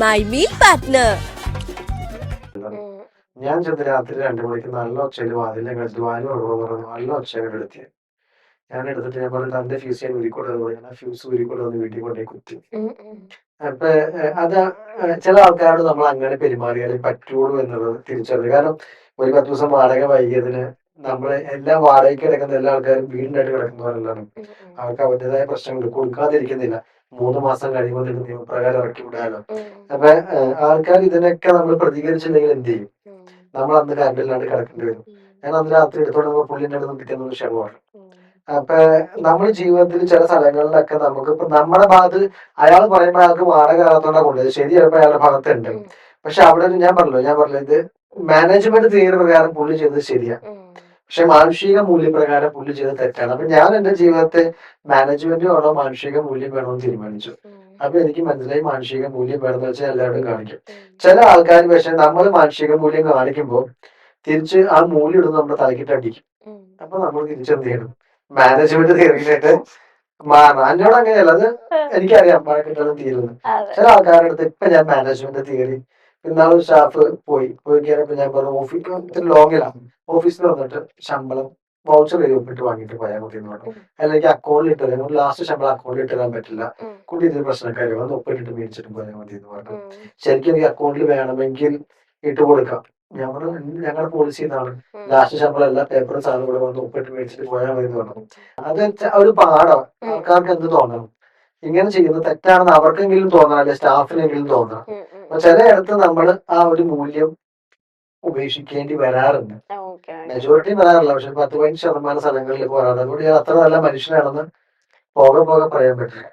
മൈ മീൽ പാർട്ട്ണർ. ഞാൻ ചെന്ന് രാത്രി 2 മണിക്ക് നല്ല ഒച്ചയിൽ വാതിലിനെ കളിച്ച് വാനും പറഞ്ഞു നല്ല ഒച്ചയുടെ എടുത്തി. ഞാൻ എടുത്തിട്ട് ഞാൻ പറഞ്ഞു തന്റെ ഫ്യൂസ് ഞാൻ ഉരുക്കൊണ്ടു പോയി. ഞാൻ ഫ്യൂസ് ഉരുക്കൊണ്ട് വന്ന് വീട്ടിൽ കൊണ്ടേ കുത്തി. അപ്പൊ അത് ചില ആൾക്കാരോട് നമ്മൾ അങ്ങനെ പെരുമാറിയാലേ പറ്റുള്ളൂ എന്നുള്ളത് തിരിച്ചറിഞ്ഞു. കാരണം ഒരു 10 ദിവസം വാടക വൈകിയതിന് നമ്മള് എല്ലാം വാടകയ്ക്ക് കിടക്കുന്ന എല്ലാ ആൾക്കാരും വീടിനായിട്ട് കിടക്കുന്നവരെല്ലാം അവർക്ക് അവരുടേതായ പ്രശ്നങ്ങൾ കൊടുക്കാതിരിക്കുന്നില്ല. 3 മാസം കഴിയുമ്പോൾ നിയമപ്രകാരം ഇറക്കി വിടാലോ. അപ്പൊ ആൾക്കാർ ഇതിനൊക്കെ നമ്മൾ പ്രതികരിച്ചില്ലെങ്കിൽ എന്ത് ചെയ്യും? നമ്മൾ അന്ന് കറണ്ടില്ലാണ്ട് കിടക്കേണ്ടി വരും. ഞാൻ അന്ന് രാത്രി എടുത്തോണ്ട് പുള്ളിന്റെ അടുത്ത് നിൽക്കുന്ന ക്ഷമമാണ്. അപ്പൊ നമ്മുടെ ജീവിതത്തിൽ ചില സ്ഥലങ്ങളിലൊക്കെ നമുക്ക് ഇപ്പൊ നമ്മുടെ ഭാഗത്ത് അയാൾ പറയുമ്പോൾ അയാൾക്ക് വാടക കയറാത്തോണ്ടാ കൊണ്ടുപോയത്, ശരി ചിലപ്പോൾ അയാളുടെ ഭാഗത്തുണ്ട്. പക്ഷെ അവിടെ ഞാൻ പറഞ്ഞല്ലോ ഇത് മാനേജ്മെന്റ് തിയറി പ്രകാരം പുള്ളി ചെയ്തത് ശരിയാ, പക്ഷെ മാനുഷിക മൂല്യപ്രകാരം പുള്ളി ചെയ്തത് തെറ്റാണ്. അപ്പൊ ഞാൻ എന്റെ ജീവിതത്തെ മാനേജ്മെന്റ് വേണോ മാനുഷിക മൂല്യം വേണോ എന്ന് തീരുമാനിച്ചു. അപ്പൊ എനിക്ക് മനസ്സിലായി മാനുഷിക മൂല്യം വേണമെന്ന് വെച്ചാൽ എല്ലാവരും കാണിക്കും. ചില ആൾക്കാർ പക്ഷെ നമ്മൾ മാനുഷിക മൂല്യം കാണിക്കുമ്പോൾ തിരിച്ച് ആ മൂല്യം ഇടുന്ന നമ്മുടെ തലക്കിട്ട് അടിക്കും. അപ്പൊ നമ്മൾ തിരിച്ചെന്ത് ചെയ്യണം? മാനേജ്മെന്റ് തിയറിയിലേക്ക് മാറണം. എന്നോട് അങ്ങനെയല്ല, അത് എനിക്കറിയാം മഴക്കിട്ടത് തീരുന്നു. ചില ആൾക്കാരുടെ അടുത്ത് ഇപ്പൊ ഞാൻ മാനേജ്മെന്റ് തിയറി, ഇന്നാളെ ഒരു സ്റ്റാഫ് പോയി കയറിയപ്പോ ഞാൻ പറഞ്ഞു ഓഫീസ് ലോങ്ങിലാണ്, ഓഫീസിൽ വന്നിട്ട് ശമ്പളം വൗച്ചർ കയറി ഒപ്പിട്ട് വാങ്ങിട്ട് പോയാൽ മതി എന്ന് പറഞ്ഞു. അല്ലെങ്കിൽ അക്കൗണ്ടിൽ ഇട്ട് തരാം, ലാസ്റ്റ് ശമ്പളം അക്കൗണ്ടിൽ ഇട്ട് തരാൻ പറ്റില്ല, കുട്ടി ഇതിന് പ്രശ്നക്കാരി വന്ന് ഒപ്പിട്ടിട്ട് മേടിച്ചിട്ട് പോയാൽ മതി എന്ന് പറഞ്ഞു. ശരിക്കും എനിക്ക് അക്കൗണ്ടിൽ വേണമെങ്കിൽ ഇട്ട് കൊടുക്കാം. ഞങ്ങളുടെ പോളിസി ഇതാണ്, ലാസ്റ്റ് ശമ്പളം എല്ലാ പേപ്പറും സാധനം കൂടെ വന്ന് ഒപ്പിട്ട് മേടിച്ചിട്ട് പോയാൽ മതി എന്ന് പറഞ്ഞു. അത് ഒരു പാഠം. ആൾക്കാർക്ക് എന്ത് തോന്നണം, ഇങ്ങനെ ചെയ്യുന്നത് തെറ്റാണെന്ന് അവർക്കെങ്കിലും തോന്നണം, അല്ലെ സ്റ്റാഫിനെങ്കിലും തോന്നണം. അപ്പൊ ചിലയിടത്ത് നമ്മൾ ആ ഒരു മൂല്യം ഉപേക്ഷിക്കേണ്ടി വരാറുണ്ട്. മെജോറിറ്റി വരാറില്ല, പക്ഷെ 10-15% സ്ഥലങ്ങളിൽ പോരാറുണ്ട്. അതുകൊണ്ട് ഞാൻ അത്ര നല്ല മനുഷ്യനാണെന്ന് പോകെ പറയാൻ പറ്റില്ല.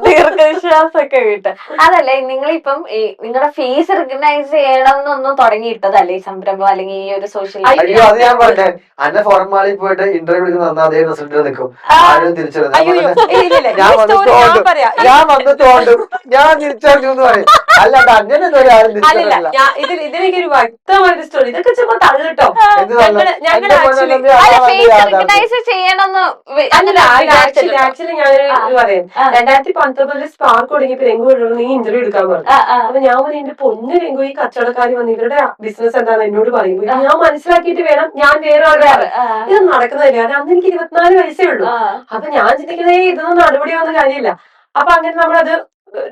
ദീർഘവിശ്വാസമൊക്കെ കിട്ടും. അതല്ലേ നിങ്ങളിപ്പം നിങ്ങളുടെ ഫീസ് റിക്കഗ്നൈസ് ചെയ്യണം എന്നൊന്നും തുടങ്ങിയിട്ടതല്ലേ ഈ സംരംഭം, അല്ലെങ്കിൽ ഈ ഒരു സോഷ്യൽ അയ്യോ അത് ഞാൻ പറഞ്ഞേ, അന്നെ ഫോർമാലിൽ പോയിട്ട് ഇന്റർവ്യൂ എടുക്കുന്ന അതേ റിസൾട്ട് നിൽക്കും, ആരും തിരിച്ചറിയുന്നത് ഞാൻ വന്നിട്ടോണ്ടും ഞാൻ തിരിച്ചറിഞ്ഞു എന്ന് പറയും. അല്ലാണ്ട് അങ്ങനെ ആരും തിരിച്ചറിയില്ല. ഇതിലേക്ക് ഒരു വ്യക്തമായൊരു സ്റ്റോറി, ഇതൊക്കെ ചുമ്മാ തള്ളിട്ടോ. റിക്കഗ്നൈസ് ചെയ്യണമെന്ന് ആക്ച്വലി ഞാനൊരു പറയാം, 2019 സ്പാർക്ക് തുടങ്ങിയപ്പോ രംഗു നീ ഇന്റർവ്യൂ എടുക്കാൻ പറഞ്ഞു. അപ്പൊ ഞാൻ പറഞ്ഞു എന്റെ പൊന്ന് രംഗു, ഈ കച്ചവടക്കാരി വന്ന് ഇവരുടെ ബിസിനസ് എന്താണെന്ന് എന്നോട് പറയുമ്പോൾ ഞാൻ മനസ്സിലാക്കിയിട്ട് വേണം ഞാൻ വേറെ ഇത് നടക്കുന്നതല്ലേ. കാരണം അന്ന് എനിക്ക് 24 വയസ്സേ ഉള്ളൂ. അപ്പൊ ഞാൻ ചിന്തിക്കുന്നേ ഇതൊന്നും നടപടി വന്ന കാര്യമില്ല. അപ്പൊ അങ്ങനെ നമ്മളത്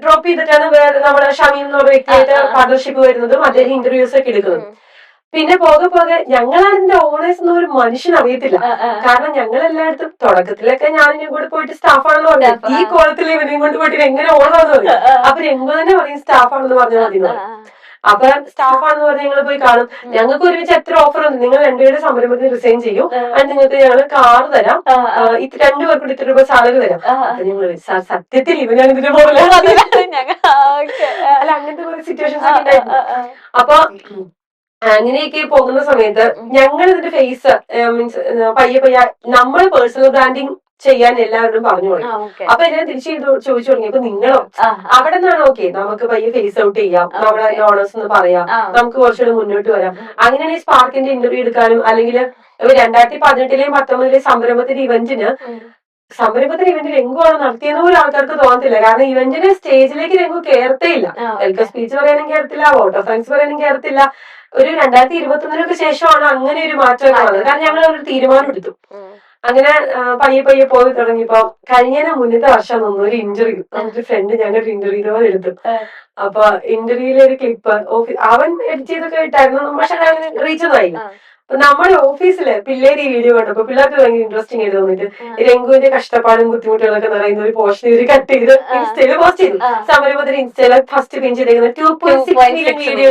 ഡ്രോപ്പ് ചെയ്തിട്ടാണ് വേറെ നമ്മുടെ ഷമീം എന്ന് പറഞ്ഞ വ്യക്തിയായിട്ട് പാർട്ണർഷിപ്പ് വരുന്നതും അദ്ദേഹം ഇന്റർവ്യൂസ് ഒക്കെ എടുക്കുന്നതും. പിന്നെ പോകെ ഞങ്ങളാണ് ഇതിന്റെ ഓണേഴ്സ് എന്ന് ഒരു മനുഷ്യൻ അറിയത്തില്ല. കാരണം ഞങ്ങൾ എല്ലായിടത്തും തുടക്കത്തിലൊക്കെ ഞാനും കൂടെ പോയിട്ട് സ്റ്റാഫാണെന്ന് പറഞ്ഞു, ഈ കോളത്തിൽ ഇവനെയും കൊണ്ട് പോയിട്ട് എങ്ങനെ ഓണാന്ന് പറയും. അപ്പൊ രംഗു തന്നെ പറയും സ്റ്റാഫാണെന്ന് പറഞ്ഞാൽ മതി. അപ്പൊ സ്റ്റാഫാണെന്ന് പറഞ്ഞ് ഞങ്ങൾ പോയി കാണും. ഞങ്ങൾക്ക് ഒരുമിച്ച് എത്ര ഓഫർ ഉണ്ട്, നിങ്ങൾ രണ്ടുപേരുടെ സംരംഭത്തിന് റിസൈൻ ചെയ്യും, അത് നിങ്ങൾക്ക് ഞങ്ങൾ കാർ തരാം, 2 പേർക്കൂടി ഇത്ര രൂപ സാലറി തരാം. അപ്പൊ ഞങ്ങൾ സത്യത്തിൽ ഇവനാണ് ഇതിന്റെ പോലെ അല്ല, അങ്ങനത്തെ കുറെ സിറ്റുവേഷൻസ് ഒക്കെ ഉണ്ടായിരുന്നു. അപ്പൊ അങ്ങനെയൊക്കെ പോകുന്ന സമയത്ത് ഞങ്ങൾ ഇതിന്റെ ഫേസ് മീൻസ് പയ്യെ പയ്യെ നമ്മൾ പേഴ്സണൽ ബ്രാൻഡിങ് ചെയ്യാൻ എല്ലാവരോടും പറഞ്ഞു തുടങ്ങി. അപ്പൊ എന്നെ തിരിച്ച് ചോദിച്ചു തുടങ്ങി, അപ്പൊ നിങ്ങളോ അവിടെ നിന്നാണ് ഓക്കെ നമുക്ക് പയ്യെ ഫേസ് ഔട്ട് ചെയ്യാം, നമ്മളെ ഓണേഴ്സ് എന്ന് പറയാം, നമുക്ക് കുറച്ചുകൂടെ മുന്നോട്ട് വരാം. അങ്ങനെയാണ് ഈ സ്പാർക്കിന്റെ ഇന്റർവ്യൂ എടുക്കാനും അല്ലെങ്കിൽ 2018-ലെയും 2019-ലെയും സംരംഭത്തിന്റെ ഇവന്റിന് രംഗു ആണ് നടത്തിയെന്ന് പോലും ആൾക്കാർക്ക് തോന്നത്തില്ല. കാരണം ഇവന്റിന് സ്റ്റേജിലേക്ക് രംഗു കയറത്തേ ഇല്ല. വെൽക്കം സ്പീച്ച് പറയാനും കയറത്തില്ല, വോട്ട് ഓഫ് താങ്ക്സ് പറയാനും കയറത്തില്ല. ഒരു 2021-ക്ക് ശേഷമാണ് അങ്ങനെ ഒരു മാറ്റമൊക്കെ വന്നത്. കാരണം ഞങ്ങൾ ഒരു തീരുമാനം എടുത്തു. അങ്ങനെ പയ്യെ പയ്യെ പോയി തുടങ്ങിയപ്പോ കഴിഞ്ഞ മുന്നത്തെ വർഷം തന്നു ഒരു ഇന്റർവ്യൂ. നമ്മുടെ ഫ്രണ്ട് ഞങ്ങളുടെ ഇന്റർവ്യൂ പോലെ എടുത്തു. അപ്പൊ ഇന്റർവ്യൂവിലെ ഒരു ക്ലിപ്പ് അവൻ എഡിറ്റ് ചെയ്തൊക്കെ ഇട്ടായിരുന്നു, പക്ഷെ അങ്ങനെ റീച്ച് ഒന്നായില്ല. നമ്മുടെ ഓഫീസില് പിള്ളേര് ഈ വീഡിയോ കണ്ടപ്പോ പിള്ളേർക്ക് ഭയങ്കര ഇൻട്രസ്റ്റിംഗ് ആയിട്ട് തോന്നിട്ട് രംഗുവിന്റെ കഷ്ടപ്പാടും ബുദ്ധിമുട്ടുകളൊക്കെ പറയുന്ന ഒരു പോസ്റ്റ് ഇവര് കട്ട് ചെയ്ത് ഇൻസ്റ്റയില് പോസ്റ്റ് ചെയ്തു. സംരംഭത്തിന് ഇൻസ്റ്റയില് ഫസ്റ്റ് പിൻ ചെയ്തേക്കുന്ന 2.6 മില്യൺ വീഡിയോ.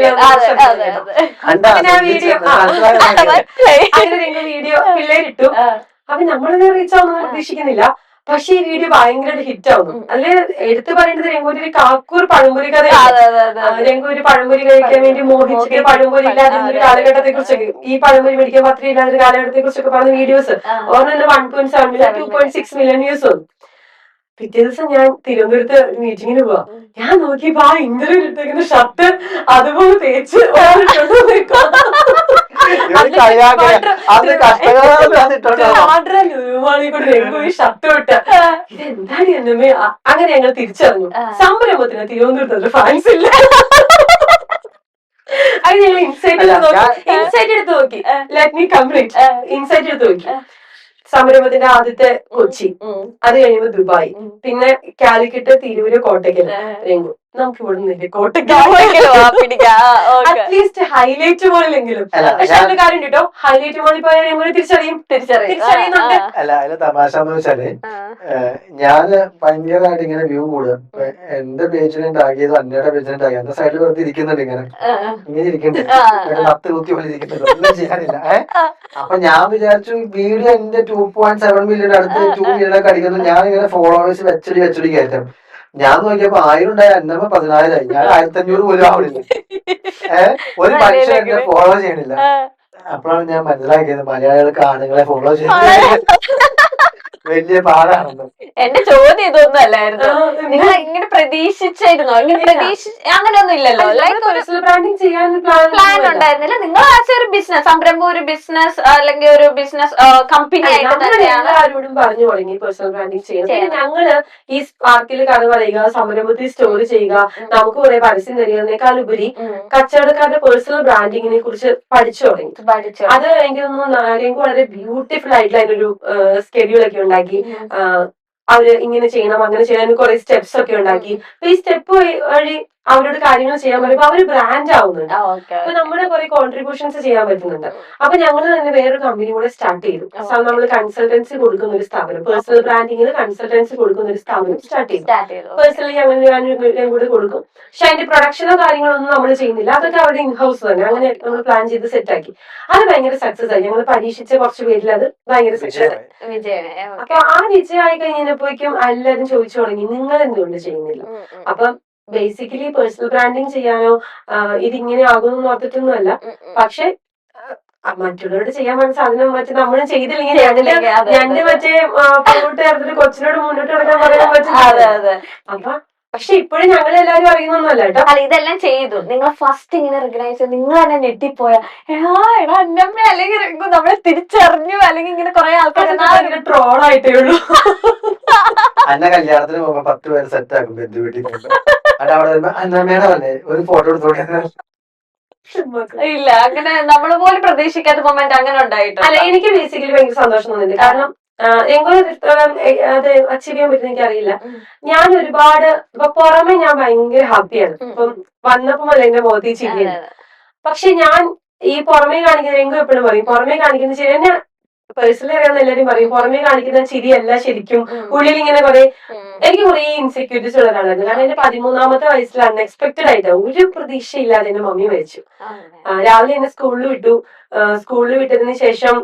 അങ്ങനെ ആ വീഡിയോ അങ്ങനെ രംഗു വീഡിയോ പിള്ളേരിട്ടു. അപ്പൊ നമ്മളിത് റീച്ച് ആവുന്നൊന്നും പ്രതീക്ഷിക്കുന്നില്ല. പക്ഷെ ഈ വീഡിയോ ഭയങ്കര ഹിറ്റ് ആവുന്നു. അതില് എടുത്തു പറയേണ്ടത് രംഗൂര് ഒരു കാക്കൂർ പഴംപൊരി കഥയാണ്. രംഗൂര് പഴംപൊരി കഴിക്കാൻ വേണ്ടി മോഹിച്ചിട്ട് പഴംപൊരി ഇല്ലാതെ ഒരു കാലഘട്ടത്തെ കുറിച്ചൊക്കെ, ഈ പഴംപൊരി മേടിക്കാൻ പത്രം ഇല്ലാത്ത ഒരു കാലഘട്ടത്തെ കുറിച്ചൊക്കെ പറഞ്ഞ വീഡിയോസ് ഓർമ്മ 1.7 മില്യൺ 2.6 മില്യൺ വ്യൂസ് വന്നു. പിറ്റേ ദിവസം ഞാൻ തിരുവനന്തപുരത്ത് മീറ്റിങ്ങിന് പോവാ. ഞാൻ നോക്കിയപ്പോ ആ ഇന്റർവ്യൂ ഇട്ടേക്കുന്ന ഷർട്ട് അതുപോലെ തേച്ച് ഷർട്ട് വിട്ട് ഇതെന്താണ് എന്നമ്മേ. അങ്ങനെ ഞങ്ങൾ തിരിച്ചറിഞ്ഞു സംരംഭത്തിന് തിരുവനന്തപുരത്ത് ഫാൻസ് ഇല്ല. അത് ഞങ്ങൾ ഇൻസൈറ്റ് എടുത്ത് നോക്കി. Let me complete. ഇൻസൈറ്റ് എടുത്ത് നോക്കി. സംരംഭത്തിന്റെ ആദ്യത്തെ കൊച്ചി, അത് കഴിയുമ്പോ ദുബായ്, പിന്നെ കാലിക്കറ്റ്, തിരൂര്, കോട്ടയ്ക്കൽ. രംഗു നമുക്ക് ഇവിടെ നിന്നില്ലേ അറ്റ്ലീസ്റ്റ് ഹൈലൈറ്റ് മോളിലെങ്കിലും. പക്ഷെ അതിന്റെ കാര്യം കേട്ടോ, ഹൈലൈറ്റ് മോളിൽ പോയാൽ ഞങ്ങൾ തിരിച്ചറിയുന്നുണ്ട്. അല്ല അതിലെ തമാശ എന്ന് വെച്ചാല് ഞാന് ഭയങ്കരമായിട്ട് ഇങ്ങനെ വ്യൂ കൂടുക. എന്റെ പേജിൽ ഉണ്ടാക്കിയത് അന്നയുടെ പേജിൽ ഉണ്ടാക്കിയത് എന്റെ സൈഡിൽ വെറുതെ ഇരിക്കുന്നുണ്ട്, ഇങ്ങനെ ഇരിക്കുന്നുണ്ട്, നത്ത് കുത്തി പോലെ ഇരിക്കുന്നുണ്ട്, ഒന്നും ചെയ്യാനില്ല. അപ്പൊ ഞാൻ വിചാരിച്ചു വീഡിയോ എന്റെ 2.7 മില്യൺ അടുത്ത് 2 മില്യൺ ഒക്കെ അടിക്കുന്നു. ഞാൻ ഇങ്ങനെ ഫോളോവേഴ്സ് വെച്ചടി കയറ്റം. ഞാൻ നോക്കിയപ്പോ 1000 ഉണ്ടായ അന്നമ്മ 10,000 ആയി. ഞാൻ 1500 പോലും ആവണില്ല. ഒരു മനുഷ്യൻ എന്നെ ഫോളോ ചെയ്യണില്ല. അപ്പോഴാണ് ഞാൻ മനസ്സിലാക്കിയത് മലയാളികൾക്ക് ആണുങ്ങളെ ഫോളോ ചെയ്യുന്നത് വലിയ പാടാണെന്ന്. എന്റെ ചോദ്യം ഇതൊന്നും അല്ലായിരുന്നു. നിങ്ങൾ ഇങ്ങനെ പ്രതീക്ഷിച്ചായിരുന്നോ? ഇങ്ങനെ അങ്ങനെയൊന്നും ഇല്ലല്ലോ. ലൈക്ക് പേഴ്സണൽ ബ്രാൻഡിങ് ചെയ്യാൻ പ്ലാൻ ഉണ്ടായിരുന്നില്ല. നിങ്ങൾ ആസ് ഒരു ബിസിനസ് സംരംഭം, ഒരു ബിസിനസ് അല്ലെങ്കിൽ ഒരു ബിസിനസ് കമ്പനി ആയിട്ട് തന്നെയാണ് ആരോടും പറഞ്ഞു തുടങ്ങി പേഴ്സണൽ ബ്രാൻഡിങ് ചെയ്യുന്നത്. ഞങ്ങള് ഈ സ്പാർക്കിൽ കഥ പറയുക, സംരംഭത്തിൽ സ്റ്റോറി ചെയ്യുക, നമുക്ക് കുറെ പരസ്യം തരുന്നതിനേക്കാൾ ഉപരി കച്ചവടക്കാരുടെ പേഴ്സണൽ ബ്രാൻഡിങ്ങിനെ കുറിച്ച് പഠിച്ചു തുടങ്ങി. അത് എനിക്ക് തോന്നുന്നു വളരെ ബ്യൂട്ടിഫുൾ ആയിട്ടുള്ള അതിനൊരു സ്കെഡ്യൂൾ ഒക്കെ ഉണ്ടാക്കി. അവര് ഇങ്ങനെ ചെയ്യണം, അങ്ങനെ ചെയ്യണം, കുറെ സ്റ്റെപ്സ് ഒക്കെ ഉണ്ടാക്കി. അപ്പൊ ഈ സ്റ്റെപ്പ് വഴി അവരോട് കാര്യങ്ങൾ ചെയ്യാൻ പറയുമ്പോ അവര് ബ്രാൻഡ് ആവുന്നുണ്ട്. അപ്പൊ നമ്മുടെ കുറെ കോൺട്രിബ്യൂഷൻസ് ചെയ്യാൻ പറ്റുന്നുണ്ട്. അപ്പൊ ഞങ്ങൾ തന്നെ വേറൊരു കമ്പനി കൂടെ സ്റ്റാർട്ട് ചെയ്തു. നമ്മൾ കൺസൾട്ടൻസി കൊടുക്കുന്ന ഒരു സ്ഥാപനം, പേഴ്സണൽ ബ്രാൻഡിങ്ങിന് കൺസൾട്ടൻസി കൊടുക്കുന്ന ഒരു സ്ഥാപനം സ്റ്റാർട്ട് ചെയ്തു. പേഴ്സണലി ഞാൻ കൂടെ കൊടുക്കും. പക്ഷെ അതിന്റെ പ്രൊഡക്ഷനോ കാര്യങ്ങളൊന്നും നമ്മൾ ചെയ്യുന്നില്ല. അതൊക്കെ അവിടെ ഇൻഹൗസ് തന്നെ. അങ്ങനെ നമ്മൾ പ്ലാൻ ചെയ്ത് സെറ്റാക്കി. അത് ഭയങ്കര സക്സസ് ആയി. ഞങ്ങൾ പരീക്ഷിച്ച കുറച്ച് പേരിൽ അത് ഭയങ്കര സക്സസ് ആയി. അപ്പൊ ആ വിജയമായി കഴിഞ്ഞപ്പോഴേക്കും എല്ലാവരും ചോദിച്ചു തുടങ്ങി നിങ്ങൾ എന്തുകൊണ്ട് ചെയ്യുന്നില്ല. അപ്പം ബേസിക്കലി പേഴ്സണൽ ബ്രാൻഡിങ് ചെയ്യാനോ ഇതിങ്ങനെ ആകുമെന്ന് ഓർത്തിട്ടൊന്നുമല്ല. പക്ഷെ മറ്റുള്ളവരോട് ചെയ്യാൻ പറ്റുന്ന സാധനം മറ്റേ നമ്മളും ചെയ്തില്ലെങ്കിൽ ഞണ്ട് മറ്റേ പുറകോട്ട് ചേർത്തിട്ട് കൊച്ചിനോട് മുന്നോട്ട് കിടക്കാൻ പറയാൻ പറ്റും. അപ്പൊ പക്ഷെ ഇപ്പോഴും ഞങ്ങൾ എല്ലാവരും അറിയുന്നൊന്നുമല്ല കേട്ടോ. അല്ല ഇതെല്ലാം ചെയ്തു. നിങ്ങൾ ഫസ്റ്റ് ഇങ്ങനെ റെക്കഗ്നൈസ് ചെയ്ത് നിങ്ങൾ തന്നെ ഞെട്ടിപ്പോയാ എടാ അന്നമ്മ അല്ലെങ്കിൽ നമ്മളെ തിരിച്ചറിഞ്ഞു അല്ലെങ്കിൽ ഇങ്ങനെ കുറെ ആൾക്കാർ ട്രോളായിട്ടേ ഉള്ളൂ. അന്ന കല്യാണത്തിന് പോകുമ്പോ 10 പേര് സെറ്റ് ആക്കും ബന്ധു വീട്ടിൽ കൊണ്ട്. അത് അവിടെ വരുമ്പോ അന്നമ്മേടെ വല്ലേ ഒരു ഫോട്ടോ എടുത്തോടെ. ഇല്ല അങ്ങനെ നമ്മൾ പോലും പ്രതീക്ഷിക്കാത്ത മൊമെന്റ് അങ്ങനെ ഉണ്ടായിട്ടില്ല. അല്ല എനിക്ക് ബേസിക്കലി ഭയങ്കര സന്തോഷം തോന്നുന്നുണ്ട്. കാരണം അത് അച്ചീവ് ചെയ്യാൻ പറ്റുന്ന എനിക്കറിയില്ല. ഞാൻ ഒരുപാട് ഇപ്പൊ പുറമെ ഞാൻ ഭയങ്കര ഹാപ്പിയാണ്. ഇപ്പം വന്നപ്പോ അല്ല എന്റെ മുഖത്ത് ചിരിയാണ്. പക്ഷെ ഞാൻ ഈ പുറമേ കാണിക്കുന്ന രംഗം എപ്പോഴും പറയും പുറമേ കാണിക്കുന്ന ശരി എന്നെ പേഴ്സണലി അറിയാവുന്ന എല്ലാരും പറയും പുറമേ കാണിക്കുന്ന ചിരിയല്ല ശരിക്കും ഉള്ളിൽ ഇങ്ങനെ കുറെ എനിക്ക് കുറെ ഇൻസെക്യൂരിറ്റീസ് ഉള്ള ഒരാളായിരുന്നു. കാരണം എന്റെ 13ാമത്തെ വയസ്സിൽ അൺഎക്സ്പെക്ടഡ് ആയിട്ട് ഒരു പ്രതീക്ഷയില്ലാതെ എന്റെ മമ്മി മരിച്ചു. രാവിലെ എന്നെ സ്കൂളിൽ വിട്ടു. സ്കൂളിൽ വിട്ടതിന് ശേഷം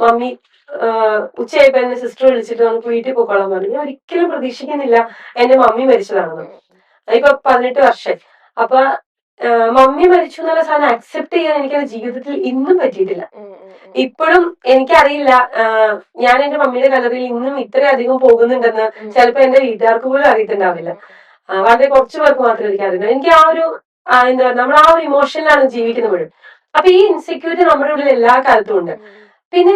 മമ്മി ഉച്ചയായപ്പോ എന്നെ സിസ്റ്റർ വിളിച്ചിട്ട് നമുക്ക് വീട്ടിൽ പോയിക്കോളാൻ പറഞ്ഞു. ഞാൻ ഒരിക്കലും പ്രതീക്ഷിക്കുന്നില്ല എന്റെ മമ്മി മരിച്ചതാണെന്ന്. ഇപ്പൊ 18 വർഷം. അപ്പൊ മമ്മി മരിച്ചു എന്നുള്ള സാധനം അക്സെപ്റ്റ് ചെയ്യാൻ എനിക്കത് ജീവിതത്തിൽ ഇന്നും പറ്റിയിട്ടില്ല. ഇപ്പോഴും എനിക്കറിയില്ല, ഞാൻ എന്റെ മമ്മിയുടെ കല്ലറയിൽ ഇന്നും ഇത്രയധികം പോകുന്നുണ്ടെന്ന് ചിലപ്പോ എന്റെ വീട്ടുകാർക്ക് പോലും അറിയത്തുണ്ടാവില്ല. വളരെ കുറച്ചു പേർക്ക് മാത്രമേ എനിക്കറിയുള്ളൂ. എനിക്ക് ആ ഒരു എന്താ പറയുക, നമ്മൾ ആ ഒരു ഇമോഷനിലാണ് ജീവിക്കുന്നത്. അപ്പൊ ഈ ഇൻസെക്യൂരിറ്റി നമ്മുടെ ഉള്ളിൽ എല്ലാ കാലത്തും ഉണ്ട്. പിന്നെ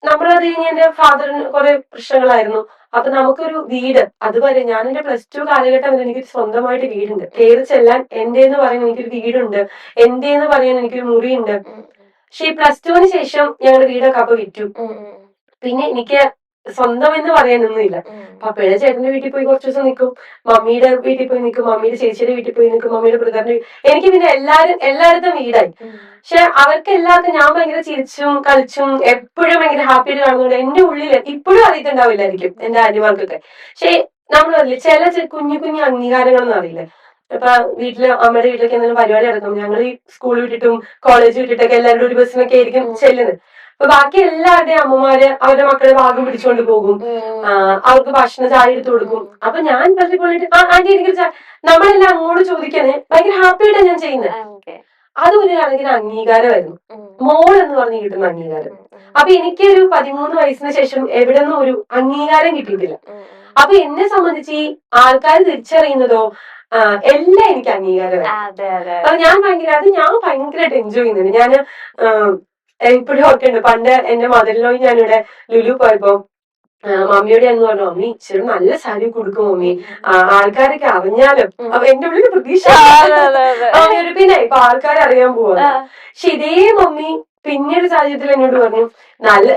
നമ്മളത് കഴിഞ്ഞ് എന്റെ ഫാദറിന് കുറെ പ്രശ്നങ്ങളായിരുന്നു. അപ്പൊ നമുക്കൊരു വീട്, അതുവരെ ഞാൻ എന്റെ +2 കാലഘട്ടം വരെ എനിക്കൊരു സ്വന്തമായിട്ട് വീടുണ്ട്. കയറി ചെല്ലാൻ എന്റെ എന്ന് പറയാൻ എനിക്കൊരു വീടുണ്ട്, എന്റെ എന്ന് പറയാൻ എനിക്കൊരു മുറിയുണ്ട്. പക്ഷെ ഈ +2 ശേഷം ഞങ്ങളുടെ വീടൊക്കെ അപ്പൊ വിറ്റു. പിന്നെ എനിക്ക് സ്വന്തം എന്ന് പറയാനൊന്നുമില്ല. പപ്പയുടെ ചേട്ടന്റെ വീട്ടിൽ പോയി കുറച്ച് ദിവസം നിൽക്കും, മമ്മിയുടെ വീട്ടിൽ പോയി നിൽക്കും, മമ്മിയുടെ ചേച്ചിയുടെ വീട്ടിൽ പോയി നിൽക്കും, മമ്മിയുടെ ബ്രദറിന്റെ. എനിക്ക് പിന്നെ എല്ലായിടത്തും വീടായി. പക്ഷെ അവർക്ക് എല്ലാവർക്കും ഞാൻ ഭയങ്കര ചിരിച്ചും കളിച്ചും എപ്പോഴും ഭയങ്കര ഹാപ്പിയായിട്ട് കാണുന്നുണ്ട്. എന്റെ ഉള്ളിൽ ഇപ്പോഴും അറിയത്തുണ്ടാവില്ലായിരിക്കും എന്റെ അനിമാർക്കൊക്കെ. പക്ഷെ നമ്മൾ പറയില്ലേ, ചില കുഞ്ഞു കുഞ്ഞു അംഗീകാരങ്ങളൊന്നും അറിയില്ല. ഇപ്പൊ വീട്ടില് അമ്മയുടെ വീട്ടിലൊക്കെ എന്തെങ്കിലും പരിപാടി നടക്കും, ഞങ്ങൾ ഈ സ്കൂൾ വിട്ടിട്ടും കോളേജ് വിട്ടിട്ടൊക്കെ എല്ലാവരും ഒരു ബസ്സിനൊക്കെ ആയിരിക്കും ചെല്ലുന്നത്. അപ്പൊ ബാക്കി എല്ലാവരുടെയും അമ്മമാര് അവരുടെ മക്കളെ ഭാഗം പിടിച്ചുകൊണ്ട് പോകും, അവർക്ക് ഭക്ഷണം ചായ എടുത്തു കൊടുക്കും. അപ്പൊ ഞാൻ പറഞ്ഞിട്ട് ആന്റി എനിക്ക് നമ്മളെല്ലാം അങ്ങോട്ട് ചോദിക്കാന് ഭയങ്കര ഹാപ്പിയായിട്ടാണ് ഞാൻ ചെയ്യുന്നത്. അതൊരു കണക്കിന് അംഗീകാരമായിരുന്നു, മോൾ എന്ന് പറഞ്ഞ് കിട്ടുന്ന അംഗീകാരം. അപ്പൊ എനിക്ക് ഒരു 13 വയസ്സിന് ശേഷം എവിടെ നിന്നും ഒരു അംഗീകാരം കിട്ടിയിട്ടില്ല. അപ്പൊ എന്നെ സംബന്ധിച്ച് ഈ ആൾക്കാർ തിരിച്ചറിയുന്നതോ എല്ലാം എനിക്ക് അംഗീകാരമാണ്. അപ്പൊ ഞാൻ ഭയങ്കരമായിട്ട് എൻജോയ് ചെയ്യുന്നുണ്ട്. ഞാൻ ഇപ്പോഴും ഓർക്കുന്നുണ്ട്, പണ്ട് എന്റെ മദറിനോട് ഞാനിവിടെ ലുലു പോയപ്പോ മമ്മിയോട് എന്ന് പറഞ്ഞു, മമ്മി ഇച്ചിരി നല്ല സാരി കൊടുക്കും മമ്മി, ആൾക്കാരൊക്കെ അറിഞ്ഞാലും. അപ്പൊ എന്റെ ഉള്ളിൽ പ്രതീക്ഷ പിന്നെ ഇപ്പൊ ആൾക്കാരെ അറിയാൻ പോവാ. പക്ഷെ ഇതേ മമ്മി പിന്നീട് സാഹചര്യത്തിൽ എന്നോട് പറഞ്ഞു, നല്ല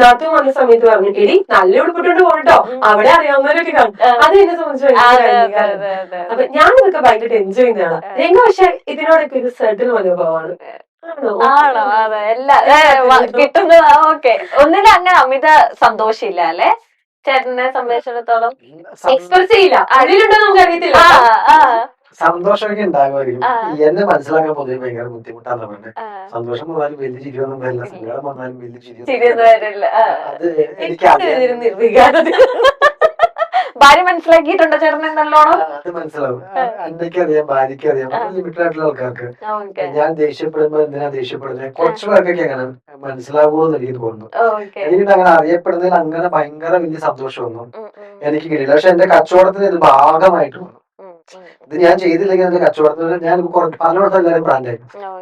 നാത്തും വന്ന സമയത്ത് പറഞ്ഞു, എടി നല്ല ഉടുപ്പിട്ടോണ്ട് പോകട്ടോ, അവിടെ അറിയാവുന്നവരൊക്കെ കാണും. അത് എന്നെ സംബന്ധിച്ച് അപ്പൊ ഞാനിതൊക്കെ ഭയങ്കര എൻജോയ് ചെയ്യുന്നതാണ്. രംഗ പക്ഷെ ഇതിനോടൊക്കെ ഒരു സെറ്റിൽ മനോഭാവമാണ്. ആണോ? അതെ, കിട്ടുന്നത് ഓക്കെ. ഒന്നിനും അങ്ങനെ അമിത സന്തോഷില്ല അല്ലെ ചേട്ടനെ സംബന്ധിച്ചിടത്തോളം? എക്സ്പ്രസ് ചെയ്യില്ല, അതിലുണ്ടോ നമുക്ക് അറിയത്തില്ല. സന്തോഷമൊക്കെ ഉണ്ടാകുമായിരിക്കും. എന്നെ മനസ്സിലാക്കാൻ പൊതുവെ ഭയങ്കര ബുദ്ധിമുട്ടാണ്. സന്തോഷം വന്നാലും വലിയ ചിരിയൊന്നും വരില്ല, സങ്കടം വന്നാലും വലിയ ചിരിയൊന്നും വരില്ല. അത് എനിക്ക് ഭാര്യ മനസ്സിലാക്കിയിട്ടുണ്ടോ ചേട്ടനെ നല്ലോണം? അത് മനസ്സിലാവും. അന്നയ്ക്കറിയാം, ഭാര്യയ്ക്കറിയാം, ലിമിറ്റഡ് ആയിട്ടുള്ള ആൾക്കാർക്ക്. ഞാൻ ദേഷ്യപ്പെടുമ്പോ എന്തിനാ ദേഷ്യപ്പെടുന്നത്, കുറച്ചു പേർക്കൊക്കെ അങ്ങനെ മനസ്സിലാവുമെന്ന് എനിക്ക് തോന്നുന്നു. എനിക്കിട്ട് അങ്ങനെ അറിയപ്പെടുന്നതിൽ അങ്ങനെ ഭയങ്കര വലിയ സന്തോഷമൊന്നും എനിക്ക് കിട്ടിയില്ല. പക്ഷെ എന്റെ കച്ചവടത്തിന് ഇത് ഭാഗമായിട്ട് വന്നു. ഇത് ഞാൻ ചെയ്തില്ലെങ്കിൽ എന്റെ കച്ചവടത്തിന് ഞാൻ പലയിടത്തും എല്ലാവരും ബ്രാൻഡായി.